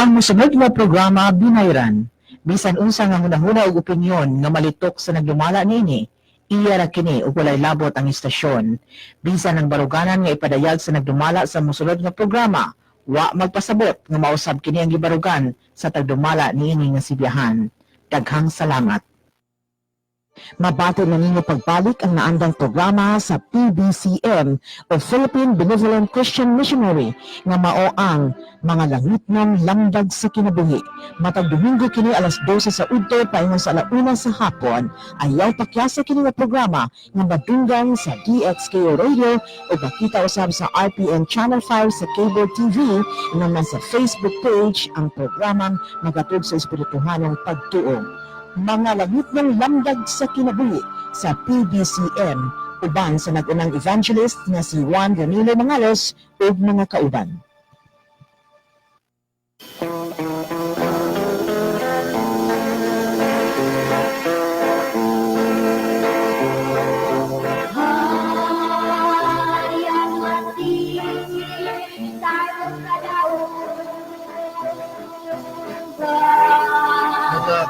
Ang mosunod nga programa binayran, bisan unsa nga hunahuna og opinyon nga malitok sa nagdumala niini, iya ra kini ug walay labot ang istasyon. Bisan ang baruganan nga ipadayag sa nagdumala sa mosunod nga programa, wa magpasabot nga mausab kini ang gibarugan sa tagdumala niini nga sibiyahan. Daghang salamat. Mabato na ninyo pagbalik ang naandang programa sa PBCM o Philippine Benevolent Christian Missionary nga mao ang mga langitnong lamdag sa kinabuhi. Matag Domingo kini alas 12 sa udto paingon sa alauna sa hapon, ayaw pakyasa kini nga programa nga madunggan sa DXKO Radio o makita usab sa RPN Channel 5 sa cable TV nga nasa Facebook page ang programang nagatug sa espirituhanong pagtuo. Mga langit ng lamdag sa kinabuhi sa PBCM uban sa nagunang evangelist na si Juan Ranilo Mangalos ug mga kauban.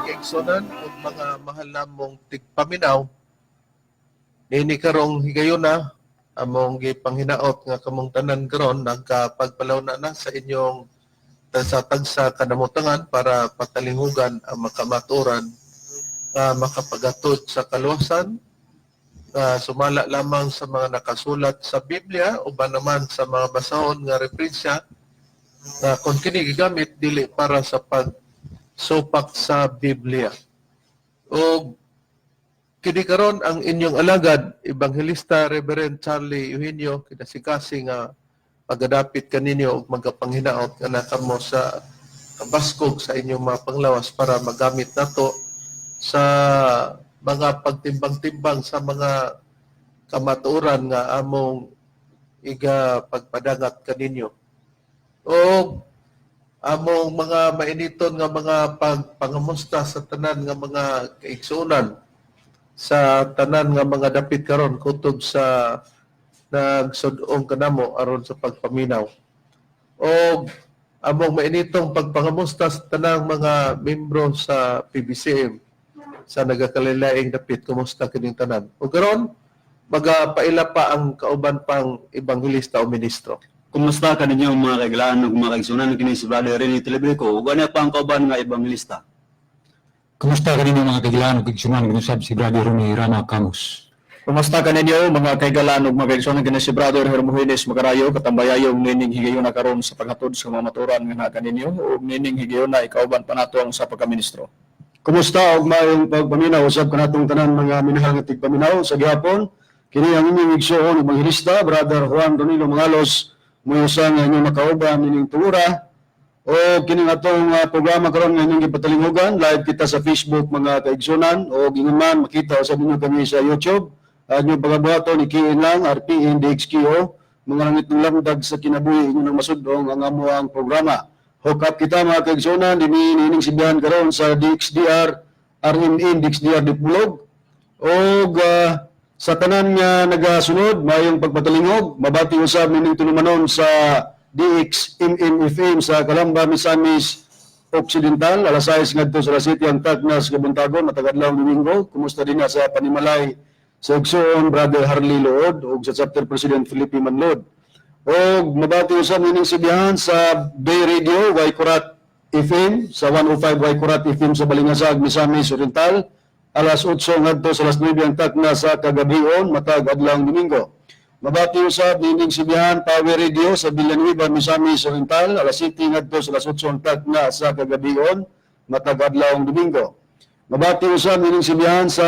Kaigsonan ug mga mahal namong tigpaminaw, nini karong higayuna among gipanghinaot nga kamong tanan karon nagkapagpalaw na sa inyong tagsa kanamutangan para patalingugan ang makamaturan nga makapagatod sa kaluwasan, sumala lamang sa mga nakasulat sa Biblia uban naman sa mga basahon nga referensya na kung kini gigamit dili para sa pagsupak sa Biblia. O kini karon ang inyong alagad, Evangelista Reverend Charlie Eugenio, kinasikasi nga pagadapit kaninyo og magapanghinaot nga nakamo sa kabaskog sa inyong mga panglawas para magamit nato sa mga pagtimbang-timbang sa mga kamatuoran nga among iga pagpadangat kaninyo. O among mga mainiton nga mga pagpangamusta sa tanan nga mga kaigsunan, sa tanan nga mga dapit karon kutob sa nagsud-ong kanamo aron sa pagpaminaw. O among mainitong pagpangamusta sa tanang mga membro sa PBCM sa nagakalilaing dapit, kumusta kining tanan. O karon magapaila pa ang kauban pang ebanghelista o ministro. Kumusta ka ninyong mga kaigalaan ug mga kaigsunan kini si Brother Rene Telebrico ug ano pa ang kauban nga ebanghelista? Kumusta ka ninyo mga kaigalaan ug kaigsunan kinusab si Brother Rene Rana Camus. Kumusta ka ninyo mga kaigalaan ug mga kaigsunan kini si Brother Hermogenes Magarayo katambayayong nining higayon na karon sa paghatod sa mga maturan nga na kaninyo ug nining higayon na ikauban pa nato ang sa pagkaministro. Kumusta og maayong pagpaminaw usab kanatong tanan mga minahal nga tigpaminaw sa gihapon. Kini ang inyong igsoon ug evangelista Brother Juan Ranilo Mangalos muyosa nga inyong makauban nining tuura o kining atong programa karon nga inyong gipatalingugan live kita sa Facebook mga kaigsunan o gingon man makita usab ninyo kami sa YouTube. Inyong pagabuhaton ikiin lang RPN DXKO mga langit ng lamdag sa kinabuhi inyong masudong ang amo ang programa. Hook up kita mga kaigsunan dinhi nining sibihan karon sa DXDR RMN DXDR Dipulog og sa tanan nga nagasunod, mayong pagpatalingog, mabati usab nining tulumanon sa DXMM-FM sa Calamba, Misamis Occidental, alas 6 ngadto sa City ang Tacnas, Kabuntagon, matagadlawng Domingo. Kumusta din na sa Panimalay sa Igsoon, Brother Harley Lood, o sa Chapter President Felipe Manlod. O mabati usab nining sibihan sa Bay Radio, Waikurat FM, sa 105 Waikurat FM sa Balingasag, Misamis Oriental, alas 8 ngadto sa alas 9 ang takna sa kagabion matag adlawng Domingo. Mabati usab nining sibihan Power Radio sa Villanueva, Misamis Oriental, alas 7 ngadto sa alas 8 ang takna sa kagabion matag adlawng Domingo. Mabati usab nining sibihan sa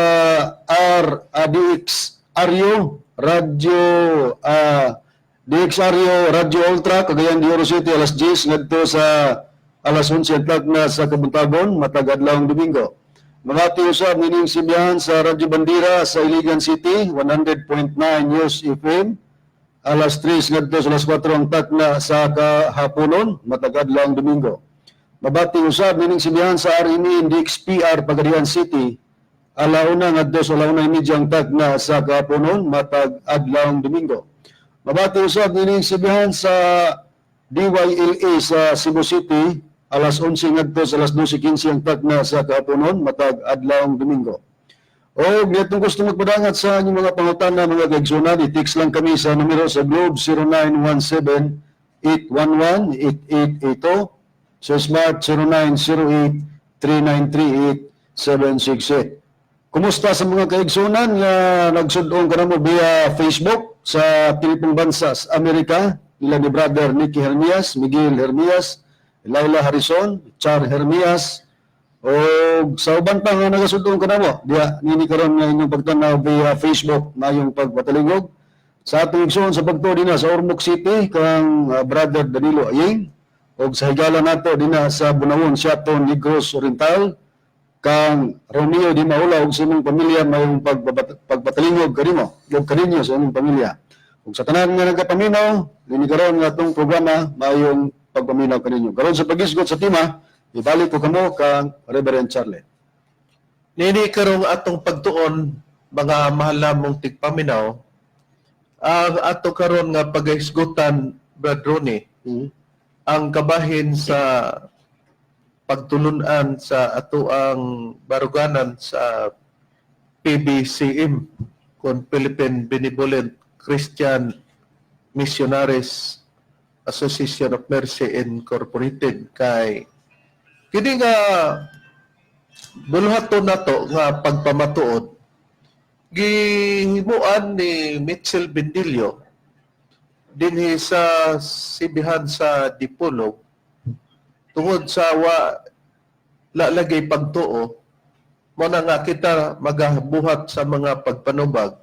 DX Aryo Radio DX Aryo Radio Ultra Cagayan de Oro City, alas 10 ngadto sa alas 11 ang takna sa Kabuntagon matag adlawng Domingo. Mabati usab nining sibihan sa Radyo Bandira sa Iligan City, 100.9 News FM, alas 3 ngadto sa alas 4 ang takna sa kahaponon, matag adlawng Domingo. Mabati usab nining sibihan sa RMN DXPR Pagadian City, alauna ngadto sa alauna media ang takna sa kahaponon, matag adlawng Domingo. Mabati usab nining sibihan sa DYLA sa Cebu City, alas 11 ngadto sa alas 12:15 ang tagna sa kahaponon matag adlawng Domingo. O nitong gusto magpadangat sa inyong mga pangutana mga kaigsunan, i-text lang kami sa numero sa Globe 0917-811-8882, sa Smart 0908-3938-768. Kumusta sa mga kaigsunan nga nagsudong ka na mo via Facebook sa Pilipong Bansa sa Amerika, nila ni Brother Nicky Hermias, Miguel Hermias, Laila Harrison, Char Hermias, o sa uban pa nga nagasudong ka na mo, diya, nini karon nga inyong pagtanaw via Facebook na yung pagpatalingog. Sa atong igsoon sa pagtuo din sa Ormoc City, kang Brother Danilo Aying, o sa higala nato din sa Bunawon, Siaton, Negros Oriental, kang Romeo Di Maula, o sa inyong pamilya mayong pagpatalingog kanimo, o kaninyo sa inyong pamilya. O sa tanan nga nagkapaminaw, nini karon nga itong programa mayong pagpaminaw kaninyo. Karon sa pagisgot sa tima, ibalik ko kamo kang Reverend Charlie. Nini karong atong pagtuon, mga mahal namong tigpaminaw, ang ato karon nga pagahisgutan, Brad Ronnie, ang kabahin sa pagtulunan sa ato ang baruganan sa PBCM, kung Philippine Benevolent Christian Missionaries Association of Mercy Incorporated, kay kini nga buluhaton nato nga pagpamatuod gihimuan ni Mitchell Bendilio dinhi sa sibihan sa Dipolog tungod sa lalagay pagtuo mo na nga kita magabuhat sa mga pagpanubag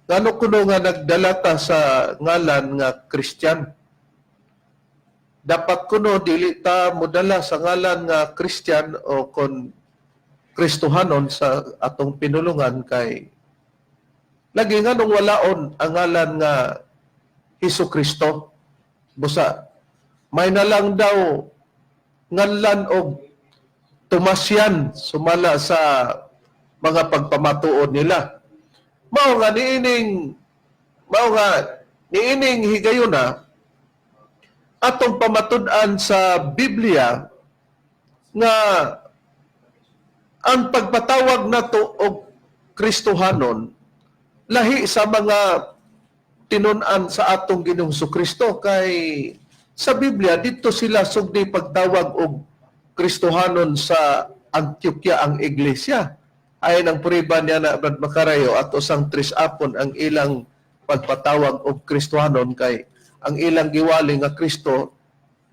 ngano kuno nga nagdalata sa ngalan nga Christian. Dapat kuno dili ta modala sa ngalan nga Christian o kon Kristohanon sa atong pinulungan, kay lagi nga nung walaon ang ngalan nga Hesukristo. Busa may na lang daw ngalan og Tomasyan sumala sa mga pagpamatuod nila. Mao nga niining higayuna atong pamatud-an sa Biblia nga ang pagpatawag nato og Kristohanon lahi sa mga tinun-an sa atong Ginoong Kristo, kay sa Biblia dito sila sugdi pagtawag og Kristohanon sa Antioquia ang iglesia. Ayon ang puriba niya na Brad Macarayo at usang trisapon ang ilang pagpatawag og Kristohanon, kay ang ilang giwali nga Kristo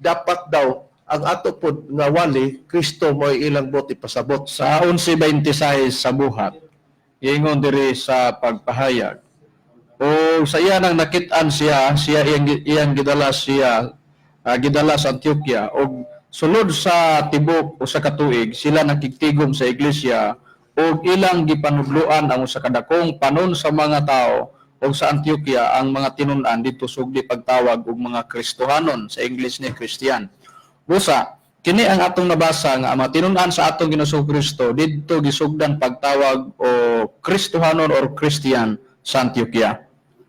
dapat daw ang ato pod nga wali Kristo mo ilang boti pasabot. Sa 11:26 sa buhat, ingon diri sa pagpahayag. O sa iya nang nakit-an siya iyang gidala sa Antioquia, o sulod sa tibok o sa katuig, sila nakiktigom sa iglesia o ilang gipanudloan ang usa ka dakong panon sa mga tao o sa Antioquia ang mga tinun-an dito sugdi pagtawag og mga Kristohanon, sa English ni Christian. Busa, kini ang atong nabasa nga ang mga tinun-an sa atong Ginoong Kristo didto gisugdan pagtawag o Kristohanon or Christian sa Antioquia.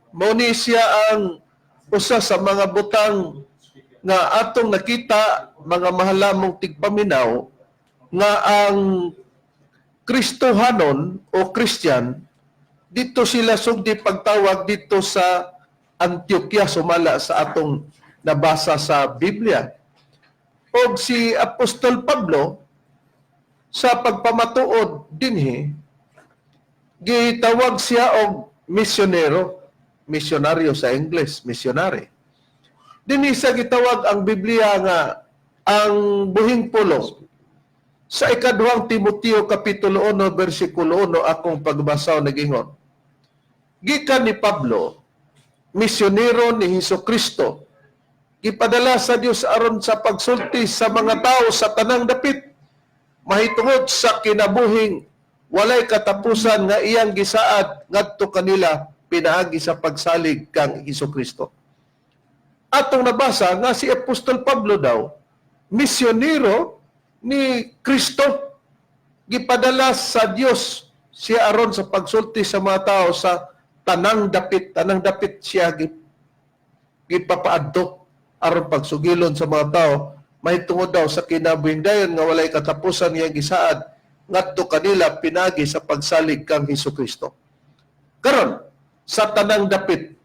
Mao ni siya ang usa sa mga butang nga atong nakita, mga mahalamong tigpaminaw, nga ang Kristohanon o Christian dito sila sugdi pagtawag dito sa Antioquia sumala sa atong nabasa sa Biblia. O si Apostol Pablo sa pagpamatuod dinhi gitawag siya og misyonaryo sa English, missionary. Dinhi sa gitawag ang Biblia nga ang buhing pulong sa ikaduhang Timoteo kapitulo 1 bersikulo 1 akong pagbasa nagingon. Gikan ni Pablo, misyonero ni Hesukristo, gipadala sa Dios aron sa pagsulti sa mga tao sa tanang dapit, mahitungod sa kinabuhing walay katapusan nga iyang gisaad ngadto kanila pinaagi sa pagsalig kang Hesukristo. Atong nabasa nga si Apostol Pablo daw, misyonero ni Kristo, gipadala sa Dios siya aron sa pagsulti sa mga tao sa tanang dapit siya gipapaadto aron pagsugilon sa mga tao may tungod daw sa kinabuhing dayon nga walay katapusan nga gisaad ngadto kanila pinagi sa pagsalig kang Hesukristo. Karon sa tanang dapit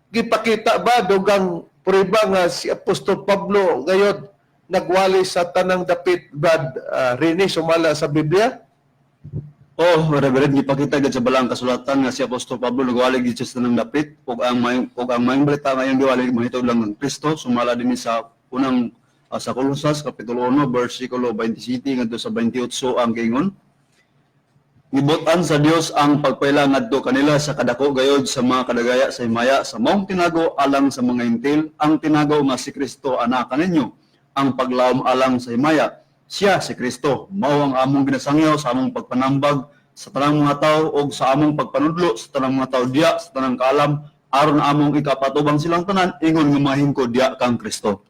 gipakita ba dugang prueba nga si Apostol Pablo gayod nagwali sa tanang dapit, Brad Rene, sumala sa Biblia? Oh, Reverend, ipakita gid sa balang kasulatan nga si Apostol Pablo nagwalig gid sa tanang dapit ug ang mayong balita ngayon giwalig mahitod lang ng Kristo sumala din sa unang sa Colosas kapitulo 1 bersikulo 27 ngadto sa 28 ang gingon. Gibutan sa Dios ang pagpayla ngadto kanila sa kadako gayod sa mga kadagaya sa himaya sa maong tinago alang sa mga intil ang tinago nga si Kristo anak kaninyo ang paglawom alang sa himaya. Siya si Kristo mao ang among ginasangyaw sa among pagpanambag sa tanang mga tawo o sa among pagpanudlo sa tanang mga tawo diya sa tanang kaalam aron among ikapatubang silang tanan ingon nga mahingkod diya kang Kristo.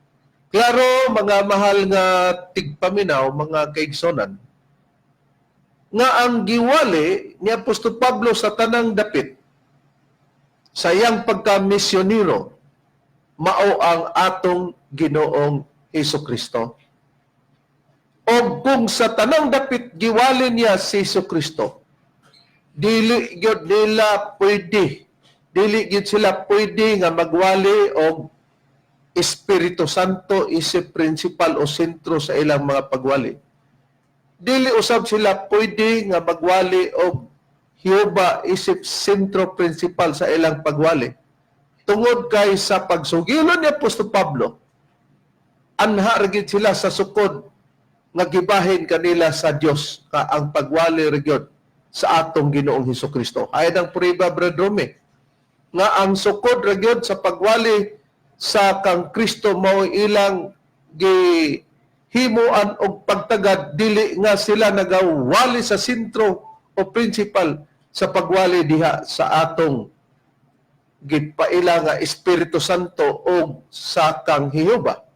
Klaro, mga mahal nga tigpaminaw, mga kaigsonan, nga ang giwali ni Apostol Pablo sa tanang dapit sa iyang pagka-misyonero mao ang atong Ginoong Hesukristo. O kung sa tanang dapit giwali niya si Hesukristo, dili gyud sila pwede nga magwali og Espiritu Santo isip principal o sentro sa ilang mga pagwali. Dili usab sila pwede nga magwali og Jehova isip sentro principal sa ilang pagwali. Tungod kay sa pagsugilon ni Apostol Pablo, anha rigid sila sa sukod nga gibahin kanila sa Dios ka ang pagwali rigid sa atong Ginoong Hesukristo. Ayon ang prueba, Brad Rome, nga ang sukod rigid sa pagwali sa kang Kristo mao ilang gihimuan og pagtagad dili nga sila nagawali sa sentro o principal sa pagwali diha sa atong gipaila nga Espiritu Santo o sa kang Jehova.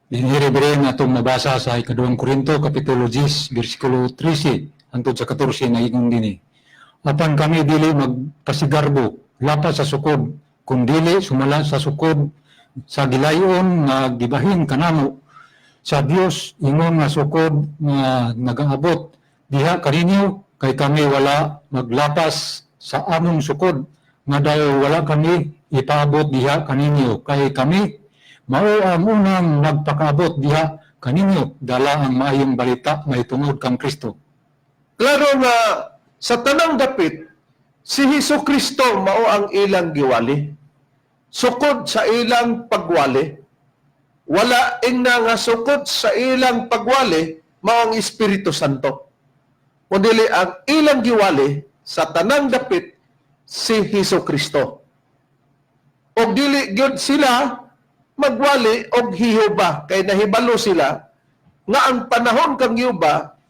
Dinire-dire nga itong nabasa sa ikaduhang Korinto, Kapitulo 10, versikulo 13, hangtod sa 14 na ingon din. Apan kami dili magpasigarbo, lapas sa sukod, kung dili sumala sa sukod, sa gilayon nga gibahin kanamo sa Dios ingon nga sukod nga nagaabot diha kaninyo kay kami wala maglapas sa among sukod nga dayo wala kami ipaabot diha kaninyo kay kami mao ang unang nagpakaabot diha kaninyo dala ang maayong balita may tungod kang Kristo. Klaro nga sa tanang dapit si Hesukristo mao ang ilang giwali. Sukod sa ilang pagwali, wala ingna nga sukod sa ilang pagwali mao ang Espiritu Santo. Kundi ang ilang giwali sa tanang dapit si Hesukristo. Og dili gyud sila magwali og Jehova kay nahibalo sila nga ang panahon kang Jehova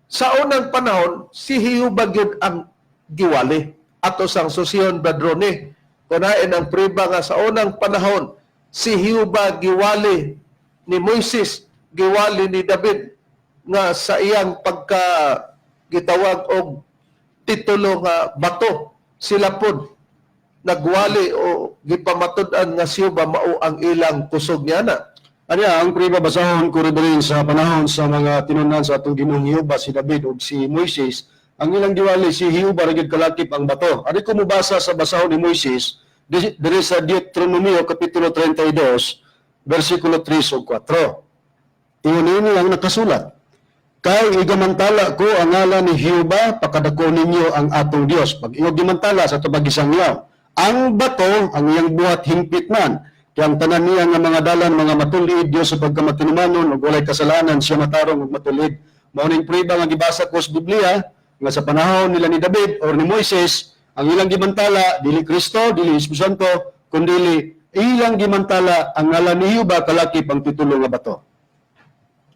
sa unang panahon si Jehova gyud ang giwali. Ato sang susihon, Badrone, kunain ang prueba nga sa unang panahon, si Jehova giwali ni Moises, giwali ni David, nga sa iyang pagka gitawag og titulo nga bato, sila pod nagwali o gipamatud-an nga si Jehova mao ang ilang kusog niya na. Anya, ang prueba basahon ko rin sa panahon sa mga tinunan sa atong Ginoong Jehova, si David o si Moises, ang ilang diwali, si Jehova ragid kalakip ang bato. Ari ko mubasa sa basahon ni Moises, diri sa Deuteronomio, Kapitulo 32, versikulo 3 o 4. Iyon ang nakasulat. Kay igamantala ko ang ngalan ni Jehova, pakadako ninyo ang atong Dios. Pag iyong gimantala sa tubagisangyaw, ang bato, ang iyang buhat hingpit man, kaya ang tanan niya nga mga dalan, mga matulid, Dios sa pagkamatinumanon, o walay kasalanan, siya matarong og matulid. Mauning prueba nga gibasa ko sa Biblia, nga sa panahon nila ni David o ni Moises, ang ilang gimantala, dili Kristo, dili Espiritu Santo, kundi ilang gimantala ang ngalan ni Jehova kalakip ang titulo nga bato.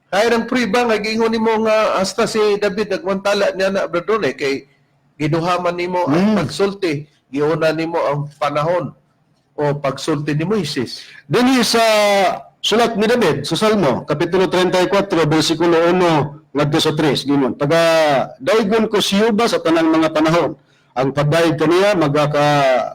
Kaya ng prueba nga giingon nimo nga hasta si David nagmantala niya na Bradone kay giduhaman nimo ang pagsulti, giuna nimo ang panahon o pagsulti ni Moises. Dinhi sa sulat ni David sa Salmo, Kapitulo 34, versikulo 1 ngadto sa 3, ginon, "Taga-daygon ko si Jehova sa tanang mga panahon. Ang pagdayeg kaniya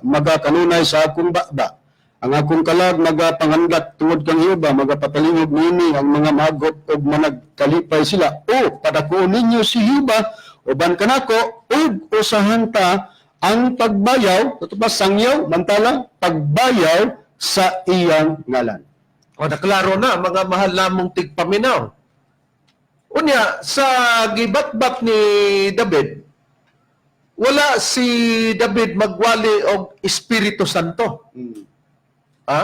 magakanunay sa akong bakba. ang akong kalag magapangandat tungod kang Hiuba, magapatalingog nini ang mga magot o managkalipay sila. O, padako ninyo si Hiuba, uban kanako, ug usahan ta ang pagbayaw, ito ba sangyaw, mantala, pagbayaw sa iyang ngalan. O naklaro na, mga mahal namong tigpaminaw. Unya, sa gibatbat ni David, wala si David magwali og Espiritu Santo. Ha?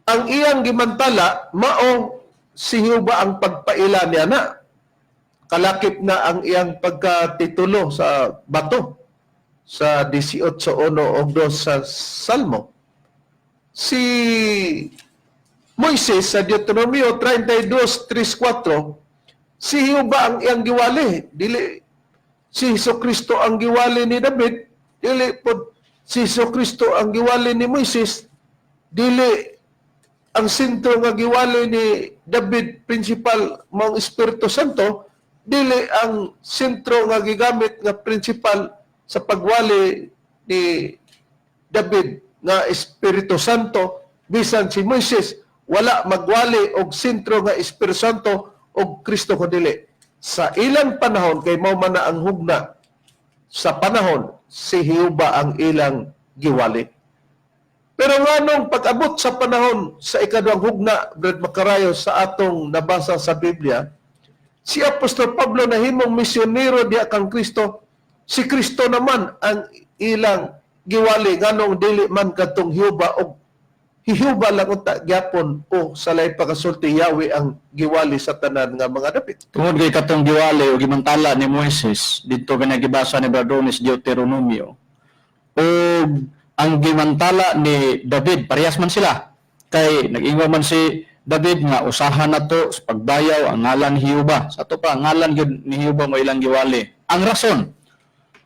Ang iyang gimantala, mao si Hiuba ang pagpaila niya na. Kalakip na ang iyang pagkatitulo sa bato sa 18:1 o 2 sa Salmo. Si Moises sa Deuteronomio 32:3-4, si Hiuba ang iyang giwali. Dili si Jesucristo ang giwali ni David, dili pod si Jesucristo ang giwali ni Moises, dili ang sentro nga giwali ni David principal mong Espiritu Santo, dili ang sentro nga gigamit nga principal sa pagwali ni David nga Espiritu Santo. Bisan si Moises wala magwali og sentro nga Espiritu Santo og Kristo kundi sa ilang panahon kay mao man na ang hugna sa panahon si Hiuba ang ilang giwali. Pero nganong pag-abot sa panahon sa ikaduhang hugna, Brad Macarayo, sa atong nabasa sa Biblia, si Apostol Pablo nahimong misyonero diha kang Kristo, si Kristo naman ang ilang giwali nganong dili man kadtong Hiuba og Hiuba lang unta gyapon o salay pagasulti Yahweh ang giwali sa tanan nga mga dapit. Tungod kay katong giwali o gimantala ni Moises dito kanang gibasa ni Bradones Deuteronomio. O ang gimantala ni David parehas man sila. Kay nag-ingon man si David nga usahan nato sa pagbayaw ang ngalan Hiuba. Sa ato pa ang ngalan gyud ni Hiuba mo ilang giwali. Ang rason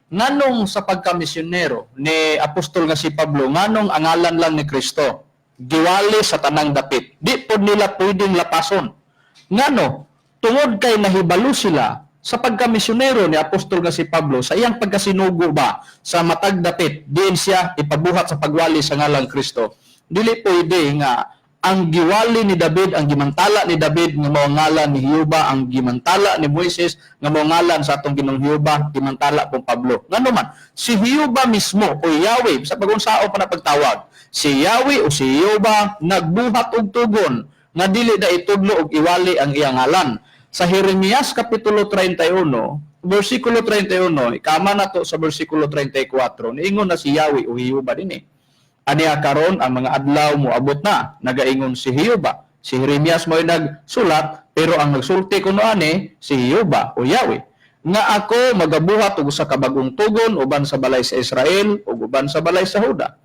nganong sa pagkamisyonero ni apostol nga si Pablo nganong ang ngalan lang ni Kristo giwali sa tanang dapit. Di po nila pwedeng lapason. Ngano, tungod kay nahibalo sila sa pagkamisyonero ni apostol nga si Pablo sa iyang pagkasinugo ba sa matag dapit, diin siya ipabuhat sa pagwali sa ngalang Kristo. Dili pwede nga ang giwali ni David, ang gimantala ni David nga mao ngalan ni Hiuba, ang gimantala ni Moises nga mao ngalan sa atong Ginoong Hiuba, gimantala pong Pablo. Ngano man, si Hiuba mismo o Yahweh sa pagunsao pa na pagtawag, si Yahweh o si Hiuba nagbuhat og tugon nga dili na itudlo og iwali ang iyang ngalan. Sa Jeremias kapitulo 31, versikulo 31, ikama na to sa versikulo 34, niingon na si Yahweh o Hiuba dinhi. Aniya karon ang mga adlaw mo abot na, nagaingon si Hiuba. Si Jeremias mo'y nagsulat, pero ang nagsulti kuno ani si Hiuba o Yahweh. Nga ako magabuhat og usa ka bagong tugon uban sa balay sa Israel ug uban sa balay sa Huda.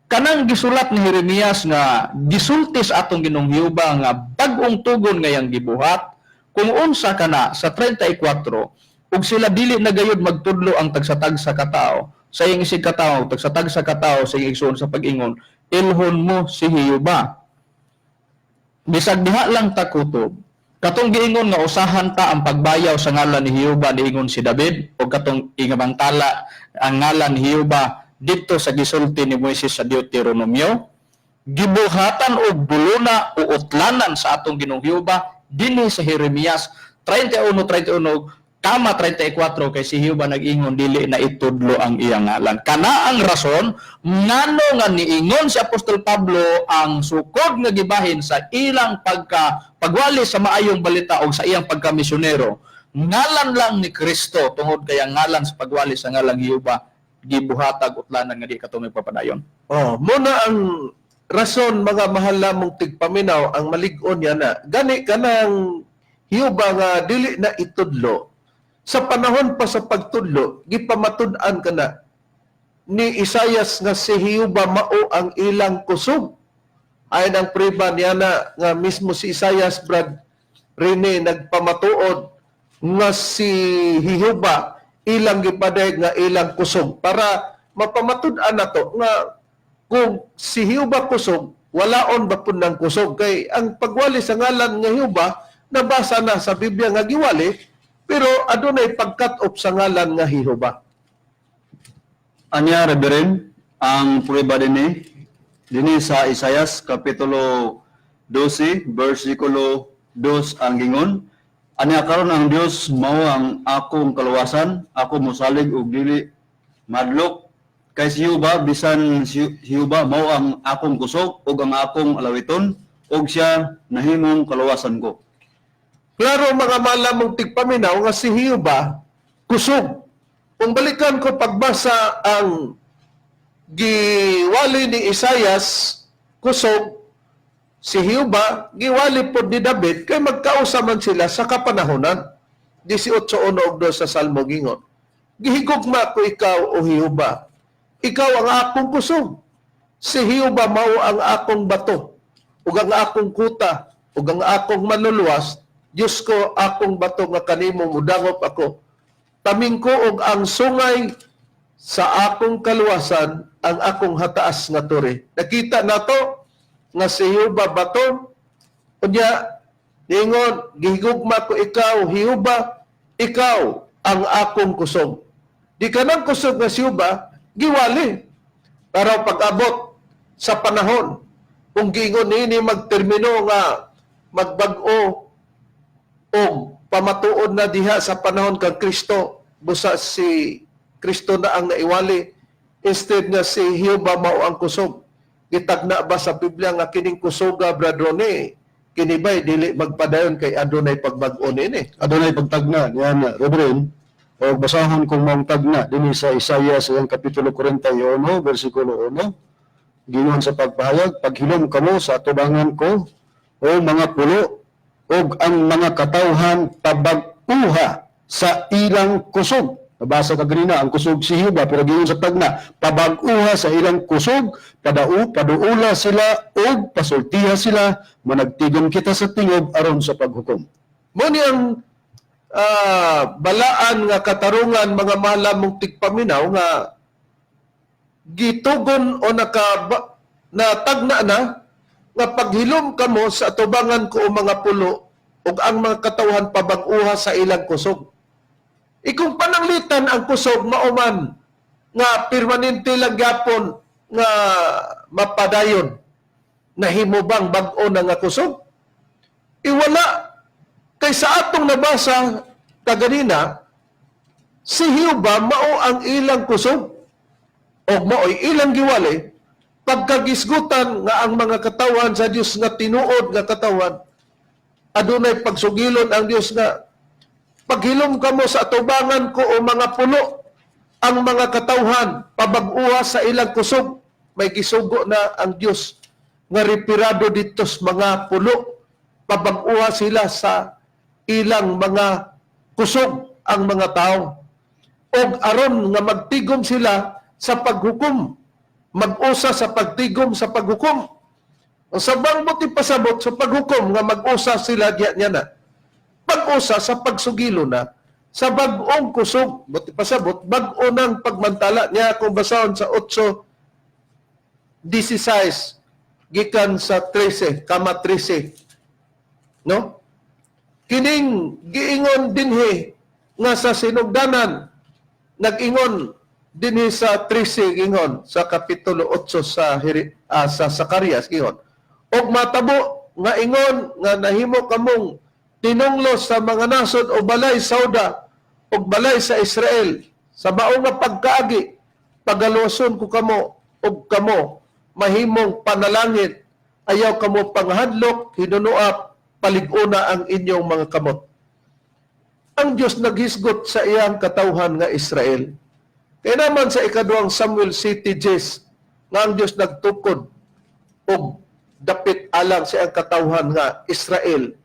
Kanang gisulat ni Jeremias nga gisulti sa atong Ginoong Hiuba nga bag-ong tugon ngayang gibuhat, kung unsa kana sa 34 ug sila dili na gayud magtudlo ang tagsatag sa katao sa iyang isig katao, tagsatag sa katao sa iyang igsoon sa pag-ingon, ilhon mo si Hiuba. Bisag diha lang ta kutob, katong giingon nga usahan ta ang pagbayaw sa ngalan ni Hiuba niingon si David o katong ingabantala ang ngalan ni Hiuba dito sa gisulti ni Moises sa Deuteronomio, gibuhatan og buluna o utlanan sa atong Ginoong Hiuba dinhi sa Jeremias 31:31 kama 34 kay si Hiuba nag-ingon dili na itudlo ang iyang ngalan. Kana ang rason ngano nga niingon si Apostol Pablo ang sukod nga gibahin sa ilang pagwali sa maayong balita o sa iyang pagkamisyonero. Ngalan lang ni Kristo tungod kay ang ngalan sa pagwali sa ngalang Hiuba gibuhatag utlanan nga di katong magpapadayon. Oh, muna ang rason mga mahal namong tigpaminaw ang malig-on yan na gani kanang Hiuba nga dili na itudlo. Sa panahon pa sa pagtudlo, gipamatud-an ka na ni Isaias nga si Hiuba mao ang ilang kusog. Ayon ang priba niya na nga mismo si Isaias, Brad Rene, nagpamatuod nga si Hiuba ilang gipaday nga ilang kusog para mapamatud-an nato nga kung si Hiuba kusog, walaon ba pud nang kusog kay ang pagwali sa ngalan nga Hiuba nabasa na sa Biblia nga giwali. Pero adunay pagkat-op sa ngalan nga Hiuba. Anya, Reverend, ang prueba din Dini sa Isayas kapitulo 12 bersikulo 2 ang gingon, ania karon ang Dios mao ang akong kaluwasan, ako mosalig og dili madlok. Kay si Jehova bisan si Jehova mao ang akong kusog ug ang akong alawiton, ug siya nahimong kaluwasan ko. Klaro mga malamong tigpaminaw nga si Hioba kusog. Kung balikan ko pagbasa ang giwali ni Isayas kusog, si Hioba giwali pod ni David kay magkausaman sila sa kapanahonan. 18:1 og 2 sa Salmo gingon, gihigugma ko ikaw o Hioba, ikaw ang akong kusog. Si Hioba mao ang akong bato ug ang akong kuta ug ang akong manluluwas. Diyos ko, akong bato nga kanimo mudangop ako. Taming ko og ang sungay sa akong kaluwasan, ang akong hataas nga turi. Nakita nato nga si Hioba bato, unya ningon, gihigugma ko ikaw, Hioba, ikaw ang akong kusog. Di ka nang kusog nga si Hioba, giwali. Pero pag-abot sa panahon, kung gingon nini magtermino nga magbag-o o pamatuod na diha sa panahon kang Kristo, busa si Kristo na ang naiwali, instead nga si Hioba mao ang kusog. Gitagna ba sa Biblia nga kining kusoga, bradrone, kinibay dili magpadayon kay adunay pagbag-o nini. Adunay pagtagna niyan, Reverend, o basahon kong mong tagna din sa Isaias ang kapitulo 41 bersikulo 1. Gingon sa pagpahayag, paghilom kamo sa atubangan ko o mga pulo og ang mga katawhan pabag-uha sa ilang kusog. Nabasa ka ganina ang kusog si Hioba, pero gingon sa tagna, pabag-uha sa ilang kusog, paduula sila og pasultiha sila, managtigom kita sa tingog aron sa paghukom. Mo ni ang balaan nga katarungan mga malamong tigpaminaw nga gitugon o natagna na nga paghilom kamo sa atubangan ko o mga pulo ug ang mga katawhan pabag-uha sa ilang kusog. Ikong pananglitan ang kusog mauman nga permanente lang gyapon nga mapadayon na himubang bag-o na nga kusog. Iwala kay sa atong nabasa kaganina, si Hioba mao ang ilang kusog o mao'y ilang giwali pagkagisgutan nga ang mga katawan sa Dios nga tinuod nga katawan, adunay pagsugilon ang Dios nga paghilom kamo sa atubangan ko o mga pulo, ang mga katawhan pabag-uha sa ilang kusog, may gisugo na ang Dios nga repirado ditos mga pulo, pabag-uha sila sa ilang mga kusog ang mga tao. Og aron nga magtigom sila sa paghukom, mag-usa sa pagtigom sa paghukom. Ang sabang buti pasabot sa paghukom nga mag-usa sila diya niya na. Pag-usa sa pagsugilo na sa bag-ong kusog. Buti pasabot, bag-o ng pagmantala niya kung basahon sa 8:16 gikan sa 13, kama 13. No? Kining giingon dinhi nga sa sinugdanan, nag-ingon dinhi sa 13 gingon sa kapitulo 8 sa Zacarias gingon, og matabo nga ingon nga nahimo kamong tinunglo sa mga nasod o balay Sauda o balay sa Israel sa maong nga pagkaagi, pagaluson ko kamo og kamo mahimong panalangin, ayaw kamo panghadlok, hinunuap, palig-una ang inyong mga kamot. Ang Diyos naghisgot sa iyang katawhan nga Israel. Kaya naman sa ikaduhang Samuel City Jes, nga ang Diyos nagtukod o dapit alang sa iyang katawhan nga Israel.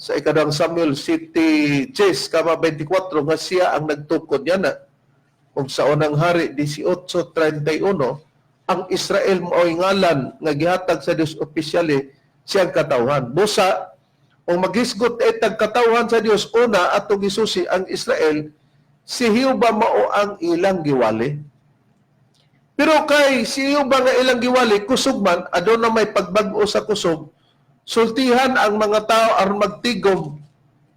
Sa ikaduhang Samuel City Jes, kama 24, nga siya ang nagtukod yan na. Kung sa unang hari, 18:31, ang Israel mo'y ngalan nga gihatag sa Diyos opisyali siyang katawhan. Busa, kung maghisgot ay tagkatawhan sa Dios, una atong gisusi ang Israel, si Hioba mao ang ilang giwali. Pero kay si Hioba nga ilang giwali, kusog man, aduna may pagbag-o sa kusog, sultihan ang mga tao aron magtigom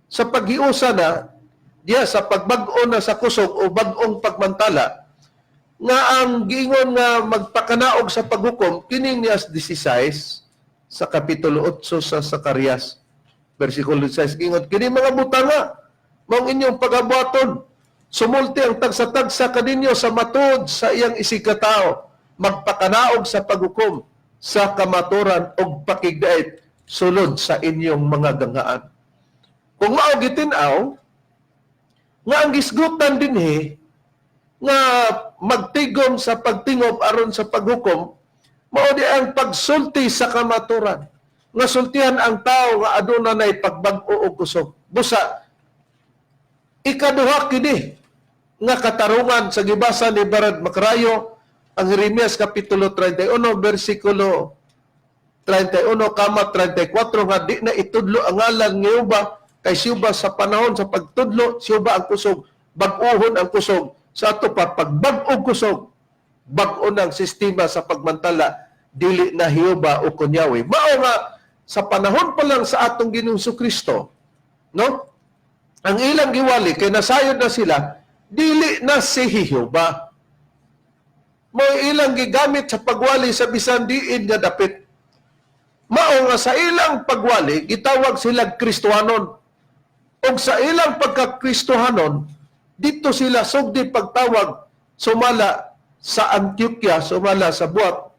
sa paghiusa na, diya sa pagbag-o na sa kusog o bag-ong pagmantala, nga ang giingon nga magpakanaog sa paghukom kining ni as 16 sa kapitulo 8 sa Zacarias versikulo 16 giingon kini mga butanga mao inyong pagabuhaton sumulti ang tagsa-tagsa kaninyo sa matud sa iyang isikatao magpakanaog sa paghukom sa kamaturan og pakigdait sulod sa inyong mga gangaan. Kung mao gitin-aw nga ang gisgutan dinhi nga magtigom sa pagtingob aron sa paghukom mao di ang pagsulti sa kamaturan nga sultihan ang tao nga aduna nay pagbag-o og kusog. Busa ikaduha kini nga katarungan sa gibasa ni Brad Macrayo ang Jeremias kapitulo 31 bersikulo 31 kama 34 nga di na itudlo ang ngalan nga Yuba kay siya sa panahon sa pagtudlo siya ang kusog bag-ohon ang kusog sa ato pa pagbag-og kusog bag-o ng sistema sa pagmantala dili na Hiyoba o kunyawi mao nga sa panahon pa lang sa atong Ginoong Kristo no ang ilang giwali kay nasayod na sila dili na si Hiyoba mo ilang gigamit sa pagwali sa bisan diin nga dapit mao nga sa ilang pagwali gitawag sila Kristohanon ug sa ilang pagka-Kristohanon dito sila sugdi pagtawag sumala sa Antioquia sumala sa buhat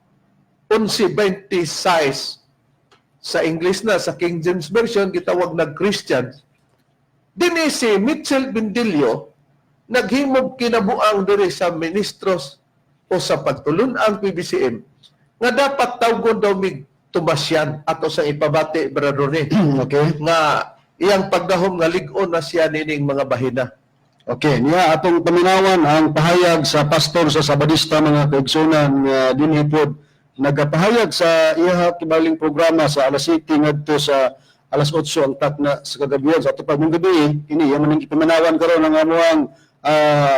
11:26 sa English na sa King James Version gitawag na Christians dinhi si Mitchell Bendilio naghimog kinabuang diri sa ministros o sa pagtulun-ang PBCM nga dapat tawgon daw mig Tomasyan ato sa ipabati Brother Ronnie Okay. nga iyang pagdahom nga lig-on na siya nining mga bahina. Okay, niya atong paminawan ang pahayag sa pastor sa Sabadista mga kaigsunan nga dinhi pod nagapahayag sa iya kibaling programa sa alas 7 ngadto sa alas 8 ang takna sa kagabihan sa atong pagmunggabi ini iya maning ipaminawan karon ang amuang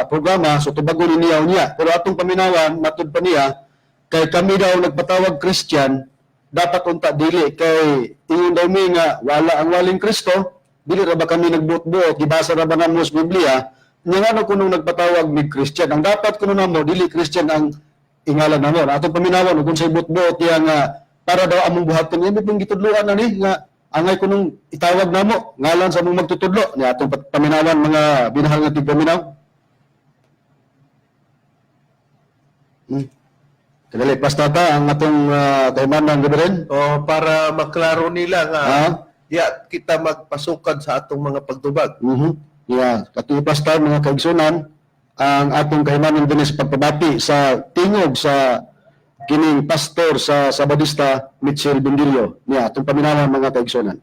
programa so tubagon niya pero atong paminawan matud pa niya kay kami daw nagpatawag Christian dapat unta dili kay ingon daw mi nga wala ang waling Kristo dili ra ba kami nagbuot-buot gibasa ra ba namo sa Biblia nya ngano kuno nagpatawag mig Christian ang dapat kuno namo dili Christian ang ingalan namo atong paminawan ug unsay buot-buot diya nga para daw among buhaton imi pong gitudloan na ni nga angay kunong itawag namo ngalan sa among magtutudlo ni atong paminawan mga binahal nga tigpaminaw. Kadali pastata ang atong kaimanan gabiren. O para maklaro nila nga Ha? kita magpasukan sa atong mga pagtubag. Yeah, katuyo pastor mga kaigsunan ang atong kaimanan dinhi sa pagpabati sa tingog sa kining pastor sa Sabadista Mitchell Bendilio. Yeah, atong paminawan mga kaigsunan.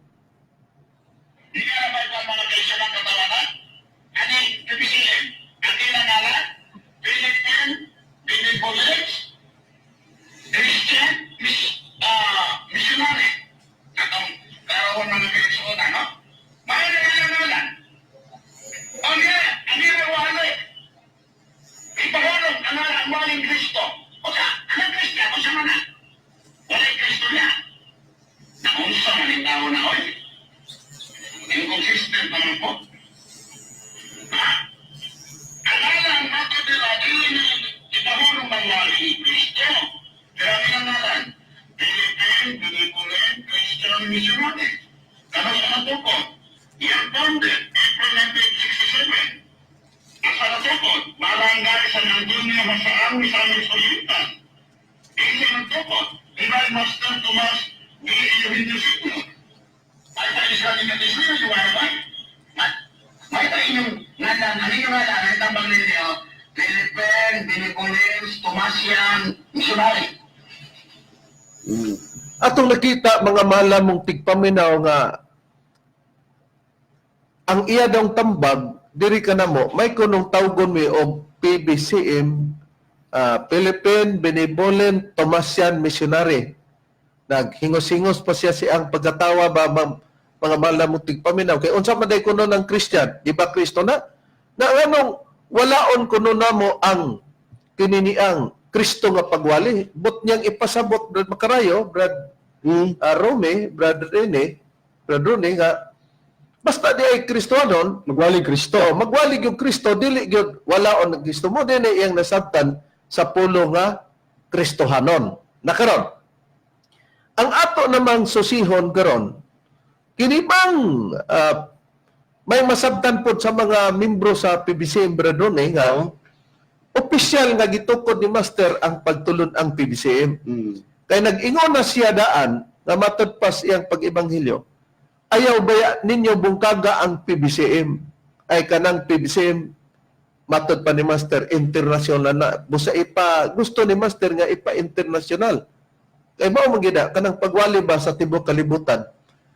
Missionary. Atong karawon mga kaigsunan, no? Mayo na ngalan. Ang wala. Ipahulog ang maling Kristo. O sa, anong Kristo? O sa mana? Wala Kristo niya. Nakunsa man yung tao na oy. Inconsistent naman po. Ha? Ang alam nato nila, ipahulog ang maling Kristo. Kaya ngalan, Philippine Christian Missionary. Kano sa natukot? Yan founded April 1967. Asa natukot? Barangay San Antonio Masarang sa Sulitan. Isa natukot? Ibay Master Tomas D. Eugenio Signo. Ay tayo sa ating natisino yung warabay. May tayo inyong ngalan. Ano yung ngalan? Ang tambang ninyo? Philippine Binicolins Tomasian Missionary. Atong nakita mga malamong tigpaminaw nga ang iya daw tambag diri ka namo may kunong tawgon mi og PBCM Philippine Benevolent Tomasian Missionary. Naghingos-hingos pa siya ang pagkatawa ba mga malamong tigpaminaw kay unsa man day kuno ng Christian di ba Kristo na anong walaon kuno namo ang kininiang Kristo nga pagwali but niyang ipasabot Brad Macarayo Brad Rome Brad Rene nga basta di ay Kristohanon Magwali Kristo. magwalig yung Kristo dili gyud walaon ng Kristo mo dinhi iyang nasabtan sa pulo nga Kristohanon. Nakaron. Ang ato namang susihon karon, kini bang may masabtan po sa mga membro sa PBCM Bradon nga opisyal nga gitukod ni Master ang pagtulon ang PBCM. Kay nag-ingon na siya daan nga matudpas iyang pag-ibanghilyo. Ayaw ba ninyo bungkaga ang PBCM? Ay kanang PBCM matud pa ni Master international na. Busa gusto ni Master nga ipa-international. Kay mao magida kanang pagwali ba sa tibok kalibutan.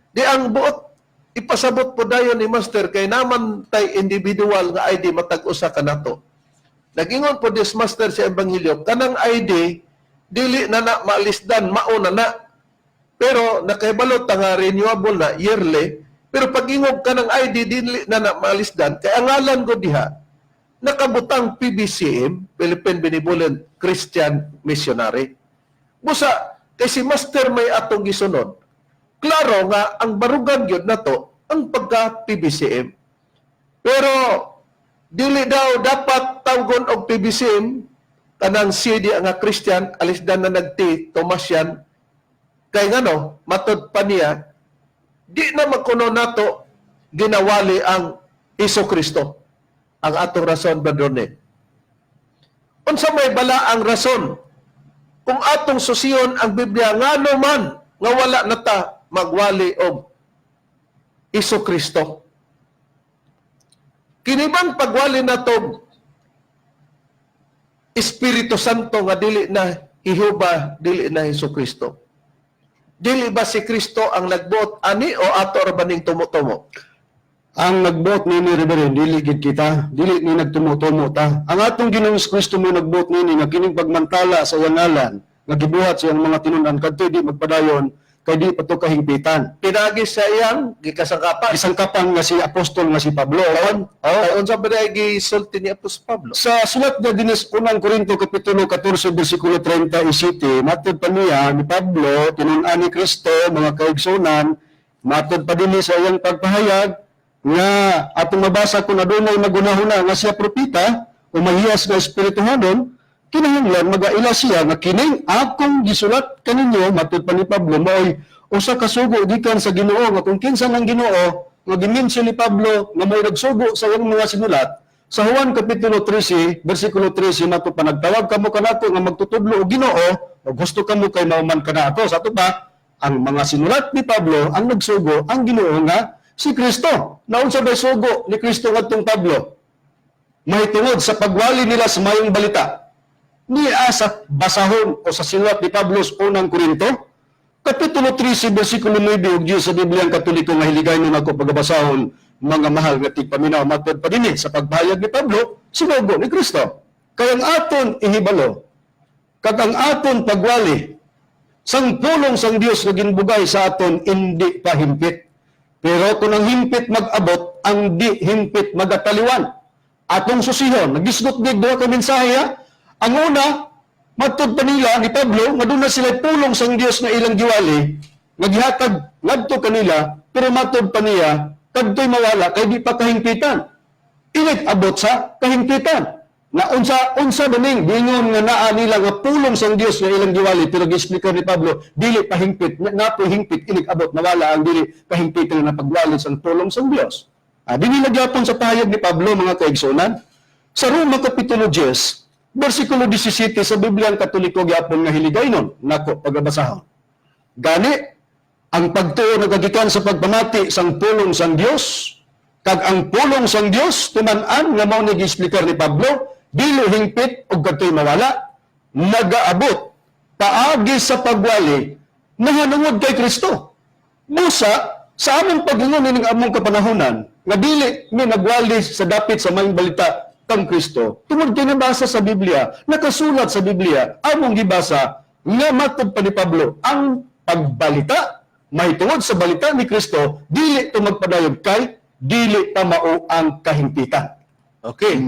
Di ang buot ipasabot po dayon ni Master kay naman tay individual nga ID matag usa kanato. Nagingon po dis Master sa Ebanghelyo kanang ID dili na maalisdan mauna na. Pero nakahibalot nga renewable na yearly. Pero pag-ingog ka ng ID dili na maalisdan kay ang ngalan ko diha nakabutang PBCM, Philippine Benevolent Christian Missionary. Busa kay si Master may atong gisunod. Klaro nga ang barugan gyud nato ang pagka PBCM. Pero dili daw dapat tawgon og PBCM kanang CD nga Christian alisdan na nagti Tomasian kay ngano matud pa niya di na makuno nato ginawali ang Hesus Kristo ang atong rason badone. Unsa may bala ang rason kung atong susiyon ang Biblia ngano man nga wala nata magwali og Hesus Kristo. Kini bang pagwali nato Espiritu Santo nga dili na Jehova, dili na Hesus Kristo? Dili ba si Kristo ang nagbuot ani o ato ra baning tumo-tumo? Ang nagbuot nini Reverend, dili gid kita, dili ni nagtumutumo ta. Ang atong Ginoong Kristo mo nagbuot nini nga kining pagmantala sa iyang ngalan, nga gibuhat sa iyang mga tinunan kadto di magpadayon kay di pato kahingpitan. Pinagi sa iyang gikasangkapan. Isang kapang nga si apostol nga si Pablo. Ay unsa ba day gisulti ni Apostol Pablo? Sa sulat na dinis unang Korinto kapitulo 14 bersikulo 37, matud pa niya ni Pablo tinun-an ni Kristo mga kaigsunan, matud pa dinhi sa iyang pagpahayag nga atong mabasa kung adunay magunahuna nga siya propeta o mahiyas nga espirituhanon, kinahanglan magaila siya nga kining akong gisulat kaninyo matud pa ni Pablo maoy usa ka sugo gikan sa Ginoo nga kung kinsa nang Ginoo nga gimension ni Pablo nga may nagsugo sa iyang mga sinulat sa Juan kapitulo 13 bersikulo 13 nato pa nagtawag kamo kanato nga magtutudlo og Ginoo o gusto kamo kay mauman kanato sa ato pa ang mga sinulat ni Pablo ang nagsugo ang Ginoo nga si Kristo. Naunsa ba sugo ni Kristo ngadtong Pablo? Mahitungod sa pagwali nila sa mayong balita. Niya sa basahon o sa sinulat ni Pablo sa unang Korinto, kapitulo 13, bersikulo 9 ug 10 sa Bibliang Katoliko nga hiligaynon ako pagabasahon mga mahal nga tigpaminaw matud pa dinhi sa pagbayag ni Pablo sinugo ni Kristo. Kay ang aton ihibalo kag ang aton pagwali sang pulong sang Dios nga ginbugay sa aton indi pa himpit. Pero kung ang himpit mag-abot, ang di himpit magataliwan. Atong susihon, nagisgot gig duha ka mensahe ha. Ang una, matud pa nila ni Pablo, maduna sila pulong sang Dios nga ilang giwali, naghihatag ngadto kanila, pero matud pa niya, kadtoy mawala kay di pa kahingpitan. Init abot sa kahingpitan. Na unsa baning bingon nga naa nila nga pulong sang Dios nga ilang giwali, pero gi-explain ni Pablo, dili pahingpit, napo hingpit inig abot nawala ang dili kahingpitan nga pagwali sang pulong sang Dios. Dili nagyapon sa pahayag ni Pablo mga kaigsunan. Sa Roma kapitulo 10, bersikulo 17 sa Bibliang Katoliko gyapon nga hiligaynon nako pagabasahon. Gani ang pagtuo nagagikan sa pagpamati sang pulong sang Dios kag ang pulong sang Dios tuman-an nga mao ni gi-explicar ni Pablo dili hingpit og kadtoy mawala nagaabot paagi sa pagwali nahanungod kay Kristo. Busa sa among paglingon ning among kapanahonan nga dili mi nagwali sa dapit sa maayong balita kang Kristo. Tungod kay nabasa sa Biblia, nakasulat sa Biblia, among gibasa nga matud pa ni Pablo ang pagbalita mahitungod sa balita ni Kristo dili to magpadayog kay dili pa mao ang kahimpitan. Okay.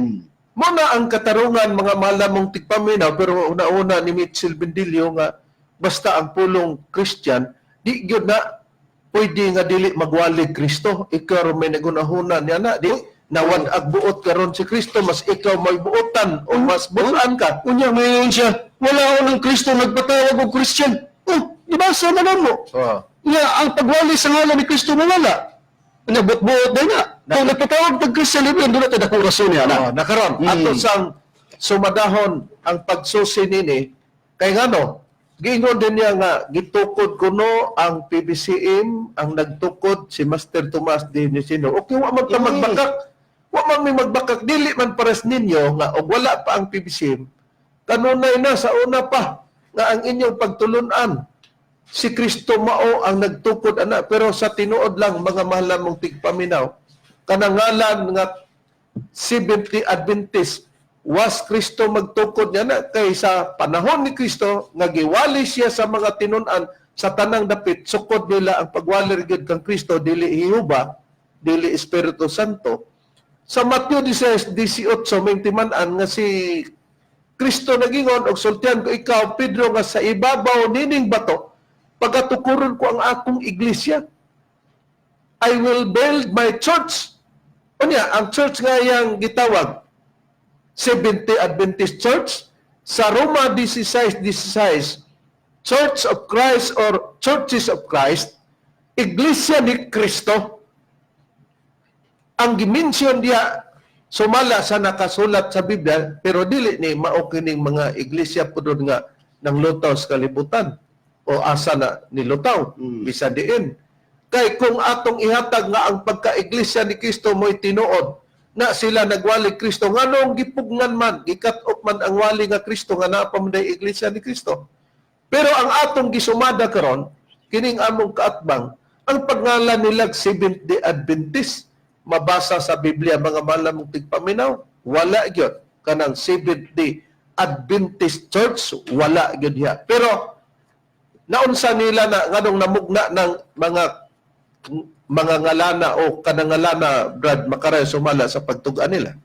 Muna ang katarungan mga malamong tigpaminaw pero una-una ni Mitchell Bendilio nga basta ang pulong Christian di gyud na pwede nga dili magwali Kristo. Ikaw may nagunahunan niya na di na wag buot karon si Kristo, mas ikaw may buotan o mas buotan ka. Unya ngayon siya, wala ako ng Kristo nagpatawag og Christian. Oh, ibasa na lang mo. Oh. Nga, ang pagwali sa ngalan ni Kristo mawala. Unya, buot-buot na nga. Kung nagpatawag ng Christian, doon natin akong rason niya na. Oh, nakaron. Ato sang sumadahon ang pagsusi nini kay ngano giingon din niya nga gitukod kuno ang PBCM ang nagtukod si Master Tomas de Nicino. Okay, wa man ta magbakak. Wa man may magbakak dili man pares ninyo nga og wala pa ang PBCM. Kanunay na sa una pa nga ang inyong pagtulunan si Kristo mao ang nagtukod ana, pero sa tinuod lang mga mahal mong tigpaminaw kanangalan nga 70 Adventist was Kristo magtukod niya na kay sa panahon ni Kristo nga giwali siya sa mga tinunan sa tanang dapit, sukod nila ang pagwali gyud kang Kristo, dili Jehova, dili Espiritu Santo. Sa Mateo 16:18 may timan-an nga si Kristo nagingon og sultihan ko ikaw Pedro nga sa ibabaw nining bato pagatukuron ko ang akong iglesia. I will build my church. Unya ang church nga yang gitawag 70 Adventist Church sa Roma 16:16 Church of Christ or Churches of Christ, Iglesia ni Kristo. Ang gimension diya sumala sa nakasulat sa Biblia pero dili ni mao kining mga iglesia pudod nga nang lutaw sa kalibutan o asa na nilutaw bisa diin. Kay kung atong ihatag nga ang pagka-iglesia ni Kristo mo'y tinuod na sila nagwali Kristo nganong gipugnan man gikat-op man ang wali nga Kristo nga naa pa man day iglesia ni Kristo. Pero ang atong gisumada karon kining among kaatbang ang pagngalan nilag Seventh-day Adventist mabasa sa Biblia mga malamong tigpaminaw wala gyud kanang Seventh-day Adventist Church wala gyud diha. Pero naunsa nila na nganong namugna ng mga ngalana o kanangalana Brad Makaray sumala sa pagtugan nila.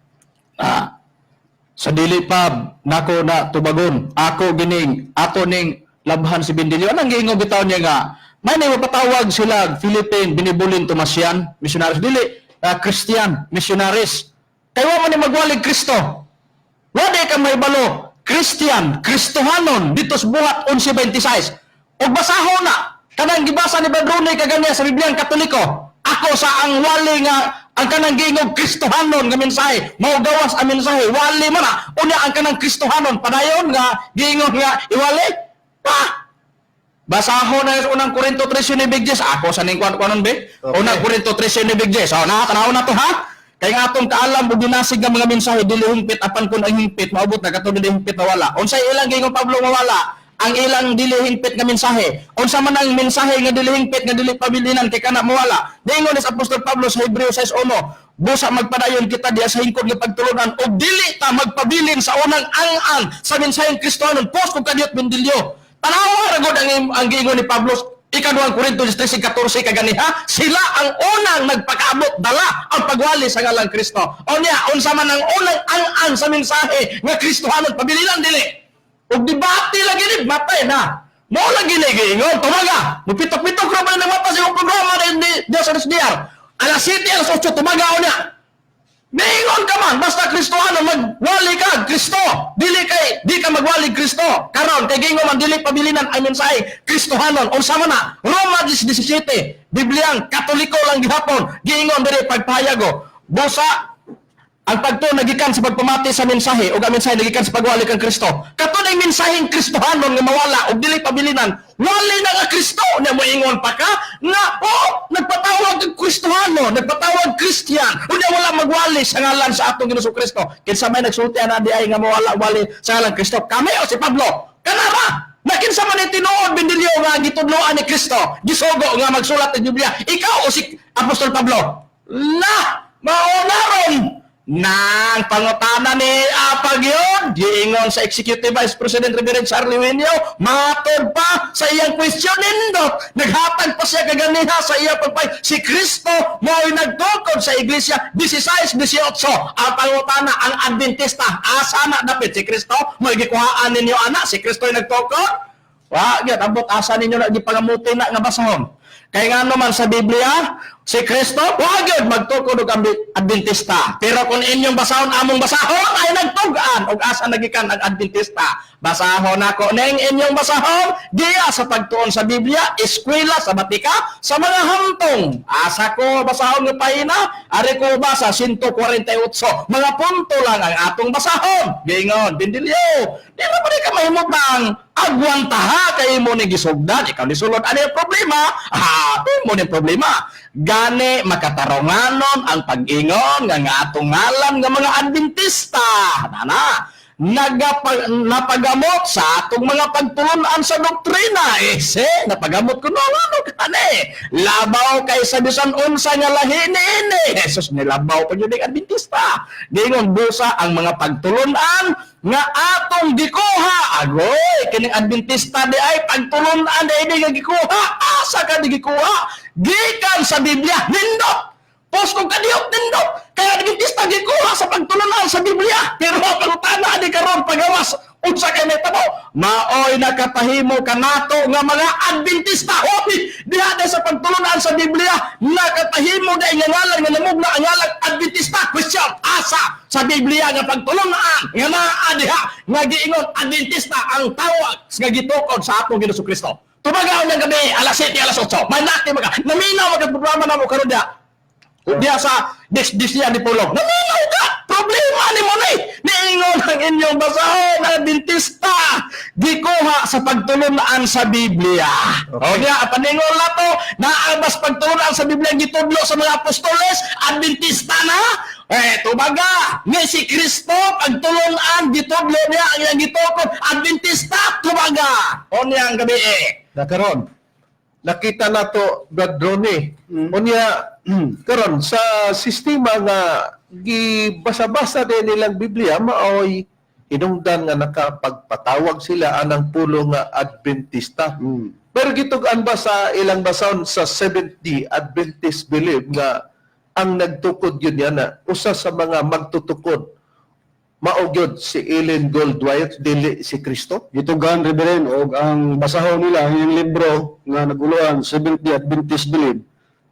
Sa dili pa nako na tubagon. Ako gining ato ning labhan si Bendilio. Anong giingon bitaw niya nga may mapatawag sila Philippine binibulin Tomasian missionaries dili Christian missionaries. Kaya wa man ni magwalig Kristo. Wa di ka may balo Christian, Kristohanon dito sa buhat 11:26. Og basahon na kanang gibasa ni Badrone kaganya sa Bibliang Katoliko. Ako sa ang wali nga ang kanang giingog Kristohanon nga mensahe, mao gawas ang mensahe, wali man na. Unya ang kanang Kristohanon padayon nga giingog nga iwali. Pa. Basahon na sa unang Korinto 13:10. Ako sa ning kuan be. Okay. Unang Korinto 13:10. So nakatanaw na to ha. Kay nga atong kaalam og dinasig nga mga mensahe dili hingpit apan kun ang hingpit maabot na katong dili hingpit mawala. Unsay ilang giingog Pablo mawala? Ang ilang dili hingpit nga mensahe. Unsa man ang mensahe nga dili hingpit nga dili pabilinan kay kana mawala. Dingon ni Apostol Pablo sa Hebreo 6:1, busa magpadayon kita diha sa hingkod nga pagtulunan ug dili ta magpabilin sa unang ang-an sa mensaheng Kristohanon. Post kung kadiot Bendilio. Tanawa ra gud ang giingon ni Pablo ikaduhang Korinto 13:14 kaganiha, sila ang unang nagpakaabot dala ang pagwali sa ngalang Kristo. Unya unsa man ang unang ang-an sa mensahe nga Kristohanon pabilinan dili. Ug debate lagi ni matay na. Mo lagi ni giingon tumaga. Mupitok-pitok ra man mata sa programa ni Dios SDR. Alas 7 alas 8 tumaga unya. Mingon ka man basta Kristohanon magwali ka Kristo. Di ka magwali Kristo. Karon kay giingon man dili pabilinan ang mensahe Kristohanon. Unsa man na? Roma 10:17. Bibliang Katoliko lang gihapon. Giingon diri pagpahayago. Busa ang pagtuo nagikan sa pagpamati sa mensahe o ang mensahe nagikan sa pagwali kang Kristo. Katunay mensaheng Kristohanon nga mawala og dili pabilinan. Wali na nga Kristo na moingon pa ka nga nagpatawag og Kristohanon, nagpatawag Christian. Unya wala magwali sa ngalan sa atong Ginoong Kristo. Kinsa may nagsulti ana di ay nga mawala wali sa ngalan Kristo. Kami o si Pablo. Kanara nakinsa man tinuod Bendilio nga gitudloan ni Kristo. Gisugo nga magsulat ng Biblia. Ikaw o si Apostol Pablo. Maonaron nang pangutana ni Apag yun, giingon sa Executive Vice President Reverend Charlie Winyo, matod pa sa iyang question nindot. Naghatag pa siya kaganiha sa iyang pagpay. Si Kristo mo'y nagtukod sa Iglesia 16-18. Ang pangutana, ang Adventista, asa na dapit si Kristo? Mo'y gikuhaan ninyo anak, si Kristo'y nagtukod? Wag, abot asa ninyo na gipangamuti na nga basahon. Kaya nga naman sa Biblia, si Kristo, huwag yun magtukod og Adventista. Pero kung inyong basahon, among basahon, ay nagtugan. Og asa nagikan ang Adventista. Basahon ako ning inyong basahon, diya sa pagtuon sa Biblia, eskwela sa batika, sa mga hamtong. Asa ko basahon nga pahina, ari ko basa 148. Mga punto lang ang atong basahon. Gingon, Bindilyo, di na ba ka mahimutang agwantaha kay mo ni gisugdan, ikaw ni sulod ano yung problema? Mo ni problema. Gani makatarunganon ang pag-ingon nga atong ngalan nga mga Adventista. Nana, napagamot sa atong mga pagtulunan sa doktrina. Napagamot ko ano kani. Labaw kay sa bisan unsa nga lahi ni Jesus nilabaw pa yun ng Adventista. Dingon busa ang mga pagtulunan nga atong gikuha. Agoy, kining Adventista di ay pagtulunan di nga gikuha. Asa ka di gikuha? Gikan sa Biblia, nindot. Kung kadiyot nindot, kaya Adventista gikuha sa pagtulunan sa Biblia. Pero pangutana di karon pagawas unsa kay nitabo, maoy nakapahimo kanato nga mga Adventista. Hoy, diha sa pagtulunan sa Biblia, nakapahimo da nga ngalan nga namugna ang ngalan Adventista. Question, asa sa Biblia nga pagtulunan nga naa diha nga giingon Adventista ang tawag nga gitukod sa atong Ginoong Kristo. Tumagaw ng gabi, alas 7, alas 8. Manati mga, naminaw magkaproblema na mo karon diha. Diya sa disya di pulong. Naminaw ka! Problema ni mo ni! Niingon ang inyong basahon ang Adventista. Gikuha sa pagtulunan sa Biblia. Okay. O diya, paningon na to, naabas pagtulunan sa Biblia gitudlo sa mga apostoles, Adventista na. Tubaga, ni si Kristo, pagtulunan, gitudlo niya, ang iyang gitukod, Adventista, tubaga. O niya ang gabi Nakaron, nakita na to, Brad Ronnie. Unya, karon sa sistema nga gibasa-basa din nilang Biblia, maoy hinungdan nga nakapagpatawag sila anang pulo nga Adventista. Pero gitugan ba sa ilang basahon sa Seventh-day Adventist believe nga ang nagtukod yun yan na usa sa mga magtutukod maugyod si Ellen Goldwhite dili si Kristo. Gitugan, Reverend, o ang basahon nila, yung libro nga naguluhan, Seventh-day Adventist Believe,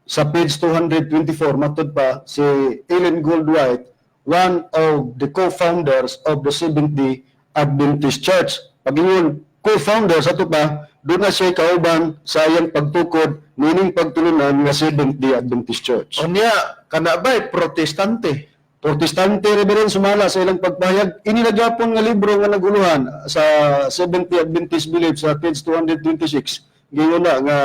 sa page 224, matod pa, si Ellen Goldwhite, one of the co-founders of the Seventh-day Adventist Church. Pag yun, co-founders, ato pa, doon na siya kauban sa iyang pagtukod, nining pagtulunan nga Seventh-day Adventist Church. Unya, kanabay, protestante. Protestante, Reverend, sumala sa ilang pagpahayag. Inilagapon nga libro nga naguluhan sa Seventh-day Adventist Belief sa page 226. Ngayon na nga,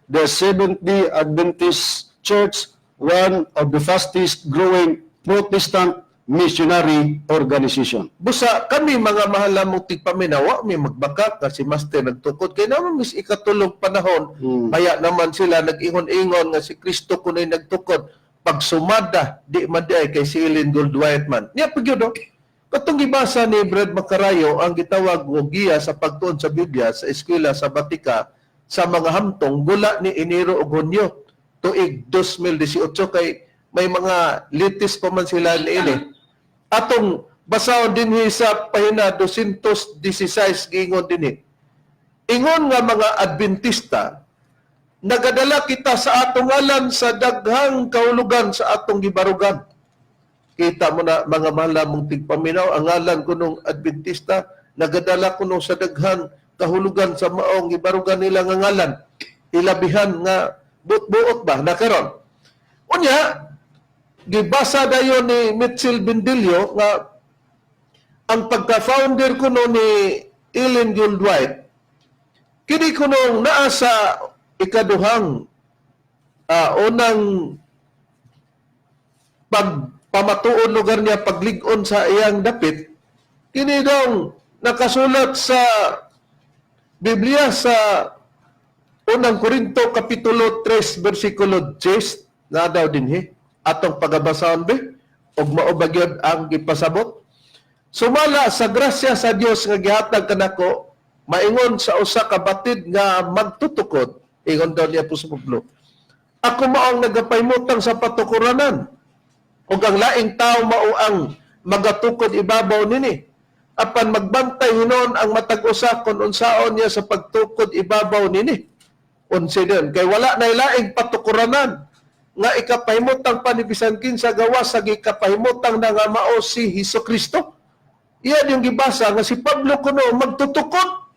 the Seventh-day Adventist Church, one of the fastest growing Protestant missionary organization. Busa, kami mga mahal namong tigpaminawa, may magbaka kasi master nagtukod. Kaya naman mis ikatulog panahon, kaya naman sila nag-ingon-ingon nga si Kristo kunay nagtukod. Pag sumada, di maday kay si Ellen Goldwhite man. Niya pagyudo, katong gibasa ni Brad Macarayo ang gitawag og giya sa pagtuon sa Biblia sa eskwela sa Batika sa mga hamtong gula ni Enero ug Hunyo tuig 2018 kay may mga latest pa man sila niini. Atong basahon dinhi sa pahina 216 giingon dinhi. Ingon nga mga Adventista, nagadala kita sa atong ngalan sa daghang kahulugan sa atong gibarugan. Kita mo na mga mahal mong tigpaminaw, ang ngalan ko nung Adventista, nagadala ko nung sa daghang kahulugan sa maong gibarugan nila nga ngalan. Ilabihan nga buot-buot ba nakaron. Unya, gibasa dayon ni Mitchell Bindilyo nga ang pagka-founder ko ni Ellen Goldwhite, kini ko nung naa sa ikaduhang unang pagpamatuon lugar niya paglig-on sa iyang dapit, kini daw nakasulat sa Biblia sa unang Korinto kapitulo 3 versikulo 10 na daw dinhi atong pagabasahon be og maobagyod ang gipasabot. Sumala sa grasya sa Dios nga gihatag kanako, maingon sa usa ka batid nga magtutukod. Ingon daw niya po sa Pablo, ako maong nagapaymutang sa patukuranan ug ang laing tao mao ang magatukod ibabaw nini. Apan magbantay hinon ang matag usa kon unsaon niya sa pagtukod ibabaw nini. Unsa din kay wala na laing patukuranan nga ikapahimutang panibisan kinsa gawas sa gikapahimutang na nga mao si Hesukristo. Iyan yung gibasa nga si Pablo kuno magtutukod.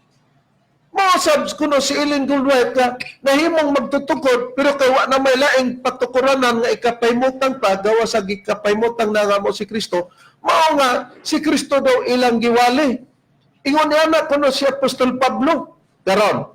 Mausab kuno si Ellen G. White nga nahimong magtutukod pero kay wa na may laing patukuranan nga ikapahimutang pa gawas sa gikapahimutang na nga mao si Kristo. Mao nga si Kristo daw ilang giwali. Ingon niya na kuno si Apostol Pablo. Karon,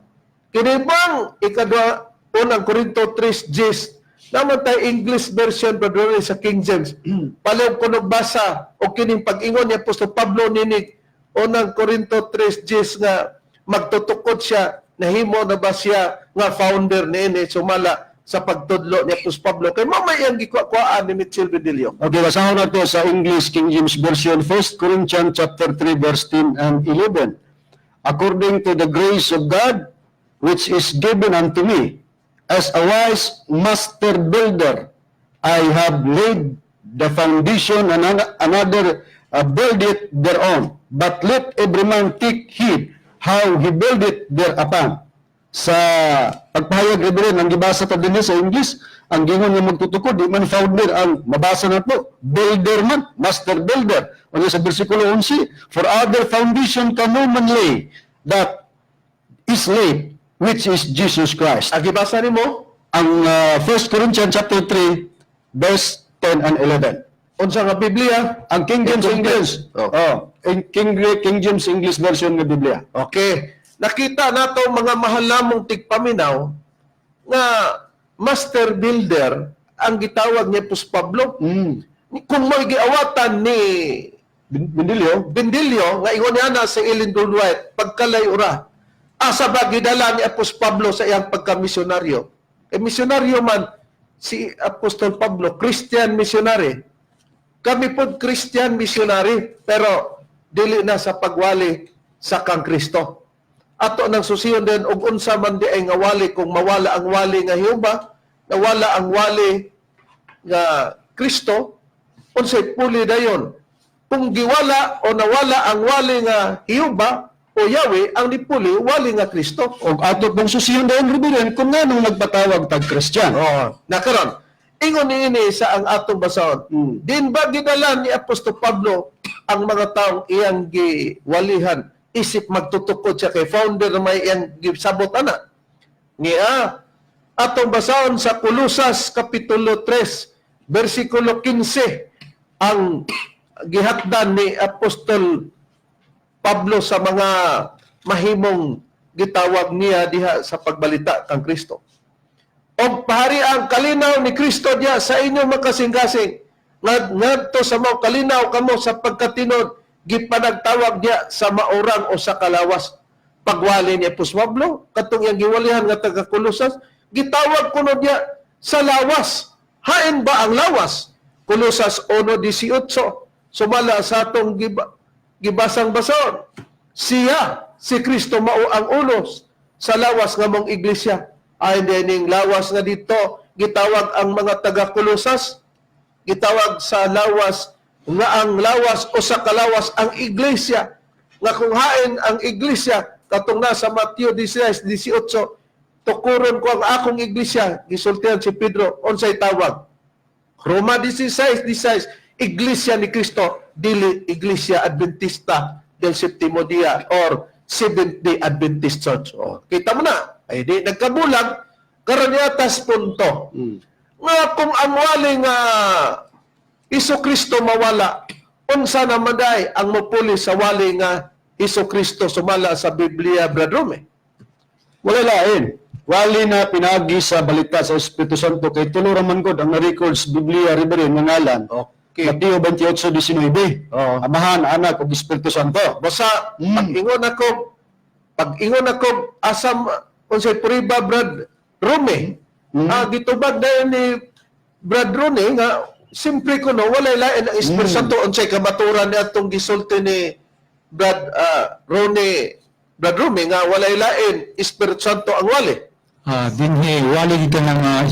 kini bang ikadua unang Korinto 3:10 naman tayo English version Brother sa King James. Palihog ko nagbasa o kining pag-ingon ni Apostol Pablo ninig unang Korinto 3:10 nga magtutukod siya, nahimo na ba siya nga founder niini sumala sa pagtudlo ni Apostol Pablo. Kay mamay ang gikuhaan ni Mitchell Bedillo. Okay, basahin nato sa English King James Version, 1 Corinthians chapter 3, verse 10 and 11. According to the grace of God, which is given unto me, as a wise master builder, I have laid the foundation, and another build it thereon. But let every man take heed how he build it thereupon. Sa pagpahayag rin ang gibasa ta dinhi sa English, ang gingon nga magtutukod, di man founder ang mabasa nato, builder man, master builder. O sa bersikulo 11, for other foundation can no man lay, that is laid, which is Jesus Christ. Ang gibasa nimo Ang 1 Corinthians chapter 3, verse 10 and 11. unsa nga Biblia? Ang King James Ito, English. oh. King James English version ng Biblia. Okay. Nakita nato mga mahal namong tigpaminaw nga master builder ang gitawag ni Apostol Pablo. Kung mo'y giawatan ni Bendilio nga ingon niya na sa Ellen G. White pagkalay ura. Asa ba gidala ni Apostol Pablo sa iyang pagka-misyonaryo? Misyonaryo man si Apostol Pablo, Christian missionary. Kami po Christian missionary, pero dili na sa pagwali sa kang Kristo. Ato nang susiyon din og unsa man di ay nga wali kung mawala ang wali nga Jehova, nawala ang wali nga Kristo, unsay puli dayon. Kung giwala o nawala ang wali nga Jehova o Yahweh, ang nipuli wali nga Kristo. O ato pong susiyon dayon Rubiren kung nga nung nagpatawag tag Christian. Nakaron, ingon niini sa ang atong basahon. Din ba gidala ni Apostol Pablo ang mga taong iyang giwalihan isip magtutukod siya kay founder na may iyang gisabot ana? Niya, atong basahon sa Kolosas Kapitulo 3, versikulo 15, ang gihatdan ni Apostol Pablo sa mga mahimong gitawag niya diha sa pagbalita kang Kristo. O pahari ang kalinaw ni Kristo diya sa inyo makasing-kasing. Ngadto sa mga kalinaw kamo sa pagkatinod, gipanagtawag diya sa maurang o sa kalawas. Pagwali ni Apostol Pablo, katong iyang giwalihan nga taga Kolosas, gitawag kuno diya sa lawas. Hain ba ang lawas? Kolosas 1:18. Sumala sa atong gibasang basahon. Siya, si Kristo mao ang ulos sa lawas nga mong iglesia. Ay dining lawas nga dito gitawag ang mga taga Kolosas, gitawag sa lawas nga ang lawas o sa kalawas ang iglesia. Nga kung hain ang iglesia katong nasa Mateo 16:18, tukuron ko ang akong iglesia, gisultihan si Pedro, unsay tawag? Roma 16:16, Iglesia ni Cristo, dili Iglesia Adventista del Septimo Dia or Seventh-day Adventist Church. Kita mo na, ay di nagkabulag, karaniatas punto. Nga kung ang wali nga Iso-Kristo mawala, unsa na maday ang mapuli sa wali nga Iso-Kristo sumala sa Biblia, Brad Rome? Wala lain. Wali na pinagi sa balita sa Espiritu Santo kay tulo ra man gud ang na-records Biblia Rubiren nga ngalan. Okay. Mateo 28:19. Amahan, Anak ug Espiritu Santo. Basta pag-ingon ako asam unsay puriba Brad Rome. Gitubag na ni Brad Rome nga simpre ko no walay lain ang Espiritu Santo unsay kamaturan ni atong gisulti ni Brad Rome nga walay lain Espiritu Santo ang wali. Dinhi wali kita ng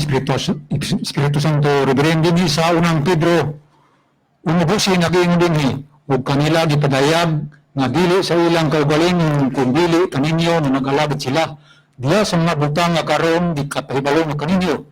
Espiritu Santo Reverend dinhi sa unang Pedro umubusin naging dinhi ug kanila gipadayag nga dili sa ilang kaugalingon kung dili kaninyo na nagalabit sila diha sa mga butang nga karon di kapahibalo nga kaninyo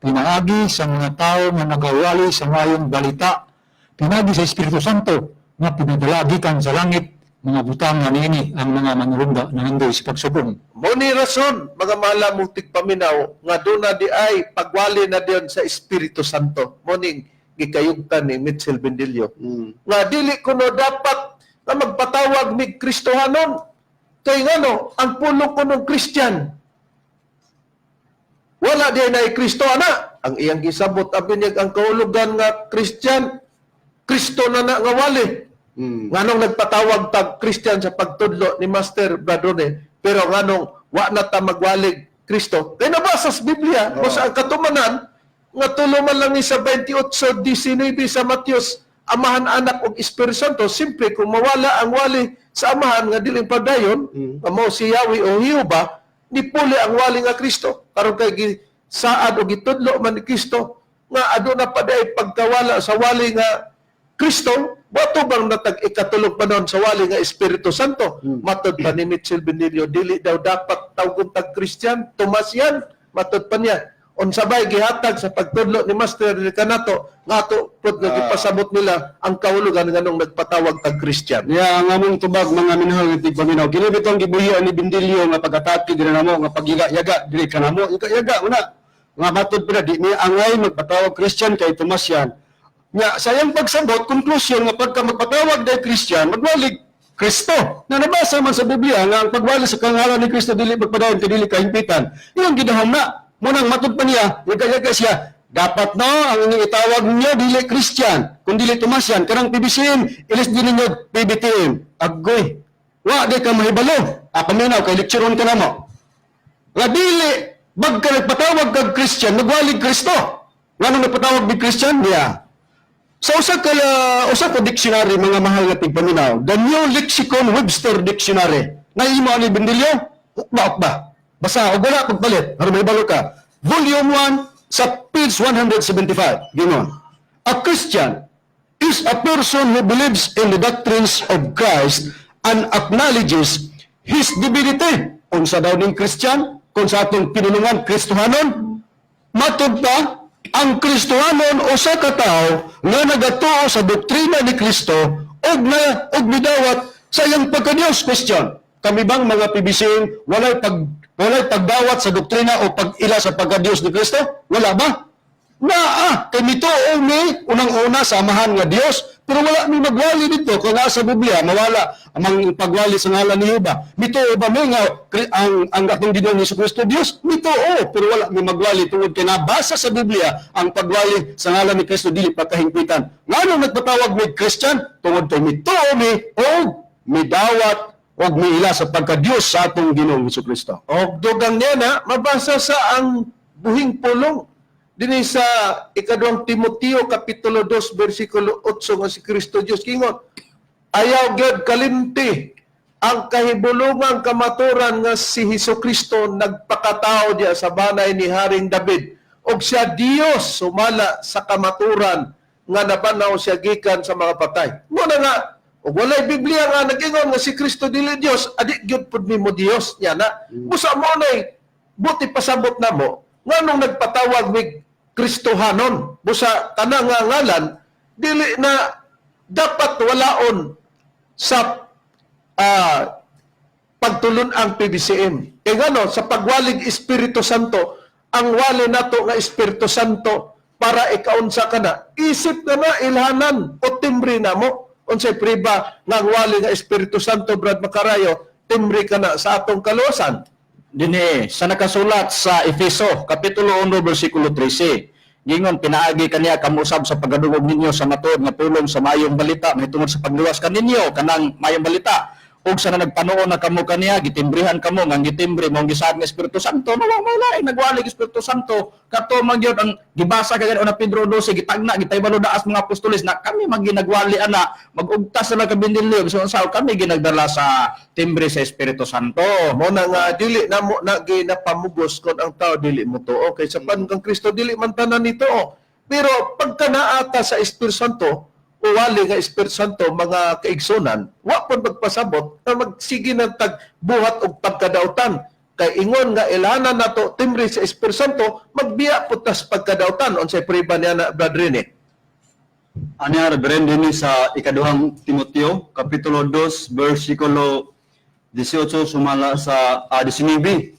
pinaagi sa mga tao nga nagawali sa mayong balita, pinaagi sa Espiritu Santo nga pinadala gikan sa langit, mga butang nga niini ang mga manurunda na nandoy sa pagsubong. Mo ni rason, mga mahal mong tigpaminaw, nga doon na di ay pagwali na diyon sa Espiritu Santo. Mo ni gikayugtan ni Mitchell Bendilio. Nga dili kuno dapat na magpatawag ni Kristohanon. Kay ngano, ang pulo kunong Christian. Wala di na Kristo ana. Ang iyang gisabot abinyag ang kahulugan nga Christian, Kristo na nga wali. Nganong nagpatawag tag Christian sa pagtudlo ni Master Bradone, pero nganong wa na ta magwalig Kristo. Kaya nabasa sa Biblia, o sa katumanan, nga tuluman lang ni sa 28:19 sa Matius, Amahan, Anak ug Espiritu Santo. Simple kung mawala ang wali sa Amahan nga dili padayon, mao si Yahweh o Jehova, nipuli ang wali nga Kristo. Karon kay saad o gitudlo man ni Kristo nga aduna pa day pagkawala sa wali nga Kristo, bato bang natag ikatulog pa noon sa wali nga Espiritu Santo? Matod pa ni Mitchell Benilio, dili daw dapat tawgon tag Christian, Tomas yan, matod pa niya. Unsabay gihatag sa pagtudlo ni Master Canato, nga to pud nagipasabot nila ang kahulugan nganong nagpatawag tag Christian. Ya, ang among tubag mga minahal nga tigpaminaw. Kini bitong gibuhian ni Bendilio nga pag-atake diri namo nga pagyaga diri kanamo. Yaga una. Nga matod pa di ni angay magpatawag Christian kay Tomas yan. Nga sayang pagsabot conclusion nga pagka magpatawag day Christian, magwalig Kristo. Na nabasa man sa Biblia nga ang pagwali sa kangalan ni Kristo dili magpadayon kay dili kahimpitan. Iyang gidahom na. Munang matod pa niya, yaga siya. Dapat no, ang itawag niyo dili Christian, kung dili Tomas yan, karang PBCM, ilis din ninyo PBTM. Agoy. Wa di ka mahibalo. Paminaw kay lectureon ka namo. Nga dili bag ka nagpatawag kag Christian, nagwalig Kristo. Ngano nagpatawag ni Christian? Yeah. Sa usa ka dictionary mga mahal nga tigpaminaw, the New Lexicon Webster Dictionary. Naimo ani Bendilio? Ba? Basa og wala pagpalit, aron mahibalo ka. Volume 1 sa page 175. Ginon. A Christian is a person who believes in the doctrines of Christ and acknowledges His divinity. Unsa daw ning Christian? Kung sa atong pinulungan Kristohanon, matod pa, ang Kristohanon usa ka tawo nga nagatuo sa doktrina ni Kristo og midawat sa iyang pagka-Dios. Question: kami bang mga PBCM walay pagdawat sa doktrina o pag-ila sa pagka-Dios ni Kristo? Wala ba? Kay mituo ni unang-una sa amahan nga Dios, pero wala mi magwali dito kung sa Biblia mawala ang pagwali sa ngalan ni Jehova. Mituo ba mi nga ang atong Ginoong Jesucristo Dios? Mituo, pero wala mi magwali tungod kay nabasa sa Biblia ang pagwali sa ngalan ni Kristo dili pakahingpitan. Ngano nagpatawag mi Christian? Tungod kay mituo mi o midawat og miila sa pagka-Dios sa atong Ginoong Jesucristo. O dugang niya na, mabasa sa ang buhing pulong. Dini sa ikaduang Timoteo, Kapitulo 2, versikulo 8, nga si Kristo Diyos kingon, ayaw gyud kalimti ang kahibulungang kamaturan nga si Hesukristo nagpakatao diya sa banay ni Haring David. Og siya Dios sumala sa kamaturan nga nabanaw siya gikan sa mga patay. Muna nga, og walay Biblia nga nagingon nga si Kristo dili Dios, adi gyud pud nimo Dios nya na. Busa mo nay buti pasabot namo nganong nagpatawag ni Kristohanon. Busa tanang nga ngalan dili na dapat walaon sa pagtulon ang PBCM. E ngano sa pagwalig Espiritu Santo, ang wali nato nga Espiritu Santo para ikaunsa ka na. Isip na ilhanan o timbre na mo. Unsay priba nga wali nga Espiritu Santo, Brad Macarayo, timbre ka na sa atong kaluwasan. Dini sa nakasulat sa Efeso kapitulo 1 bersikulo 13. Gingon pinaagi kaniya kamusab sa pagadungog ninyo sa matod nga pulong sa mayong balita mahitungod sa pagluwas kaninyo kanang mayong balita. Ug sa nagpanoon na kamo kaniya gitimbrihan kamo nga gitimbre mong gisaad nga Espiritu Santo mawala nagwalig Espiritu Santo kato man gyud ang gibasa kay una Pedro 12 gitagna gitaybalo daas mga apostoles na kami maginagwali ana magugtas na kabindilyo so sa kami ginagdala sa timbre sa Espiritu Santo. Mo na nga dili na mo na ginapamugos kon ang tao dili mo tuo kay sa kang Kristo dili man tanan nito. Pero pagka naata sa Espiritu Santo o wali nga Espiritu Santo mga kaigsunan, wa pud magpasabot na magsige ng tagbuhat og pagkadautan. kay ingon nga ilhanan nato timbre sa Espiritu Santo, magbiya putas pagkadautan unsay priba niya na Brother Rene. Anya Reverend dinhi sa ikaduhang Timoteo kapitulo 2 bersikulo 18 sumala sa 19.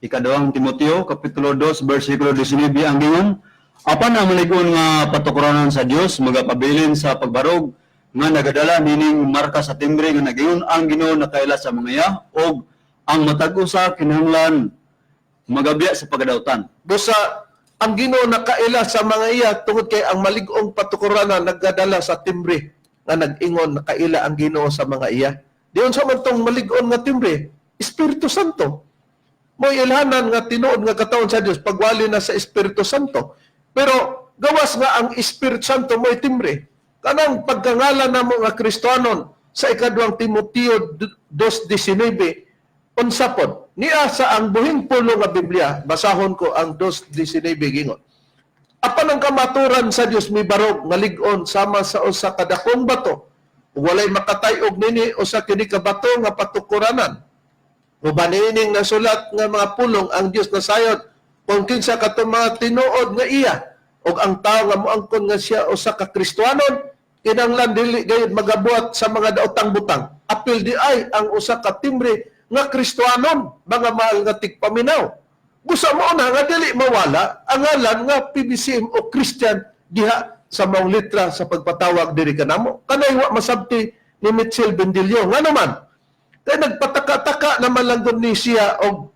Ikaduhang Timoteo kapitulo 2 bersikulo 19 ang gingon, apan ang maligon nga patukuranan sa Dios magapabilin sa pagbarog nga nagadala nining marka sa timbre nga nagingon ang Ginoo nakaila sa mga iya og ang matag usa kinahanglan magabiya sa pagkadautan. Busa ang Ginoo nakaila sa mga iya tungod kay ang malig-ong patukuranan nagdadala sa timbre nga nag-ingon nakaila ang Ginoo sa mga iya. Diyon sa man tong malig-on nga timbre, Espiritu Santo. Mo ilhanan nga tinuod nga katawan sa Dios pagwali na sa Espiritu Santo. Pero gawas nga ang Espiritu Santo mo'y timbre. Kanang pagkangalan namo nga Kristiyanon sa ikaduhang Timoteo 2:19 unsa pod niya sa ang buhing pulo nga Biblia, basahon ko ang 2:19 gingon. Apan ang kamaturan sa Dios mibarog nga lig-on sama sa usa ka dakong bato ug walay makatay-og nini usa kini ka bato nga patukuranan. Uban ining nasulat nga mga pulong ang Dios nasayod kung kinsa katong mga tinuod nga iya ug ang tawo nga moangkon nga siya usa ka Kristiyanon kinahanglan dili gayud magabuhat sa mga daotang butang. Apil di ay ang usa ka timbre nga Kristiyanon, mga mahal nga tigpaminaw. Gusto mo na nga dili mawala ang ngalan nga PBCM o Christian diha sa maong litra sa pagpatawag diri kanamo. Kanay wa masabti ni Mitchell Bendilio. Nga naman, kay nagpataka-taka naman lang gud ni siya og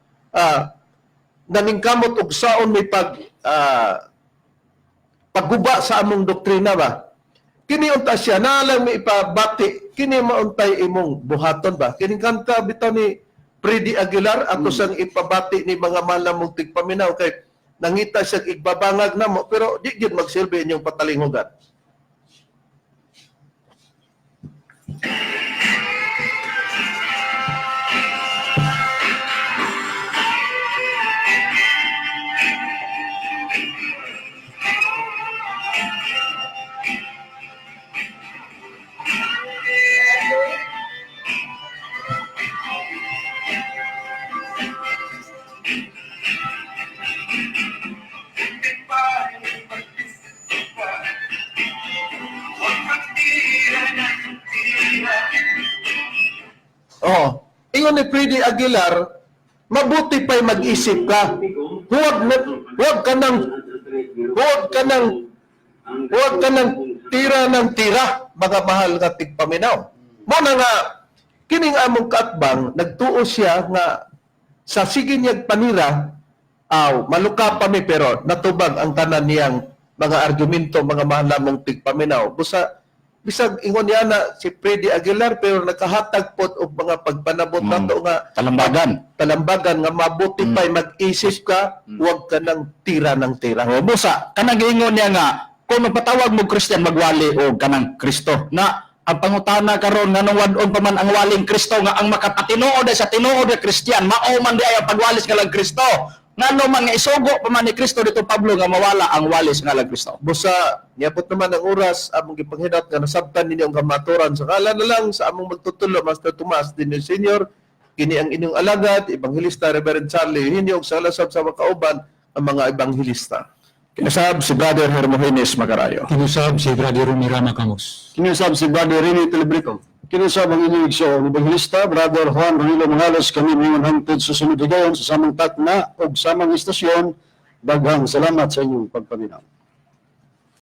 naningkamot og saon may pagguba sa among doktrina ba. Kini unta siya nalang may ipabati, kini mauntay imong buhaton ba. Kining kanta bitaw ni Freddy Aguilar ato sang ipabati ni mga mahal namong tigpaminaw kay nangita siya igbabangag namo pero di gyud magsilbi inyong patalingogan. Oh, ingon ni Freddy Aguilar, mabuti pa'y mag-isip ka. Huwag ka nang tira ng tira, mga mahal nga tigpaminaw. Muna nga, kining among kaatbang, nagtuo siya nga sa sige niyag panira, maluka pa mi pero natubag ang tanan niyang mga argumento, mga mahal namong tigpaminaw. Bisag ingon niya na si Freddy Aguilar pero nakahatag pod og mga pagpanabot nato nga talambagan nga mabuti pa'y mag-isip ka, huwag ka nang tira ng tira. O busa, kanang giingon niya nga kung magpatawag mo Kristiyan magwali o kanang Kristo na ang pangutana karon nganong wadon pa man ang waling Kristo nga ang makapatinuod sa tinuod nga Kristiyan mao man di ay ang pagwalis nga lang Kristo. Ngano man nga isugo pa man ni Kristo dito Pablo nga mawala ang walis nga lang Kristo. Busa, niabot naman ang oras among gipanghinat nga nasabtan ninyo ang kamaturan sa kala na lang sa among magtutulo Master Tomas Dino Senior, kini ang inyong alagad Ebanghilista Reverend Charlie Hinyo sa lasab sa makauban ang mga Ebanghilista. Kinasab si Brother Hermogenes Macarayo. Kinusab si Brother Mirana Camus. Kinusab si Brother Rene Telebrico. Kinusab ang inyong igsoon, Ebanghilista, Brother Juan Ronilo Mangalos, kami mga hangtod susunod higayon sa samang takna o samang istasyon. Daghang salamat sa inyong pagpaminaw.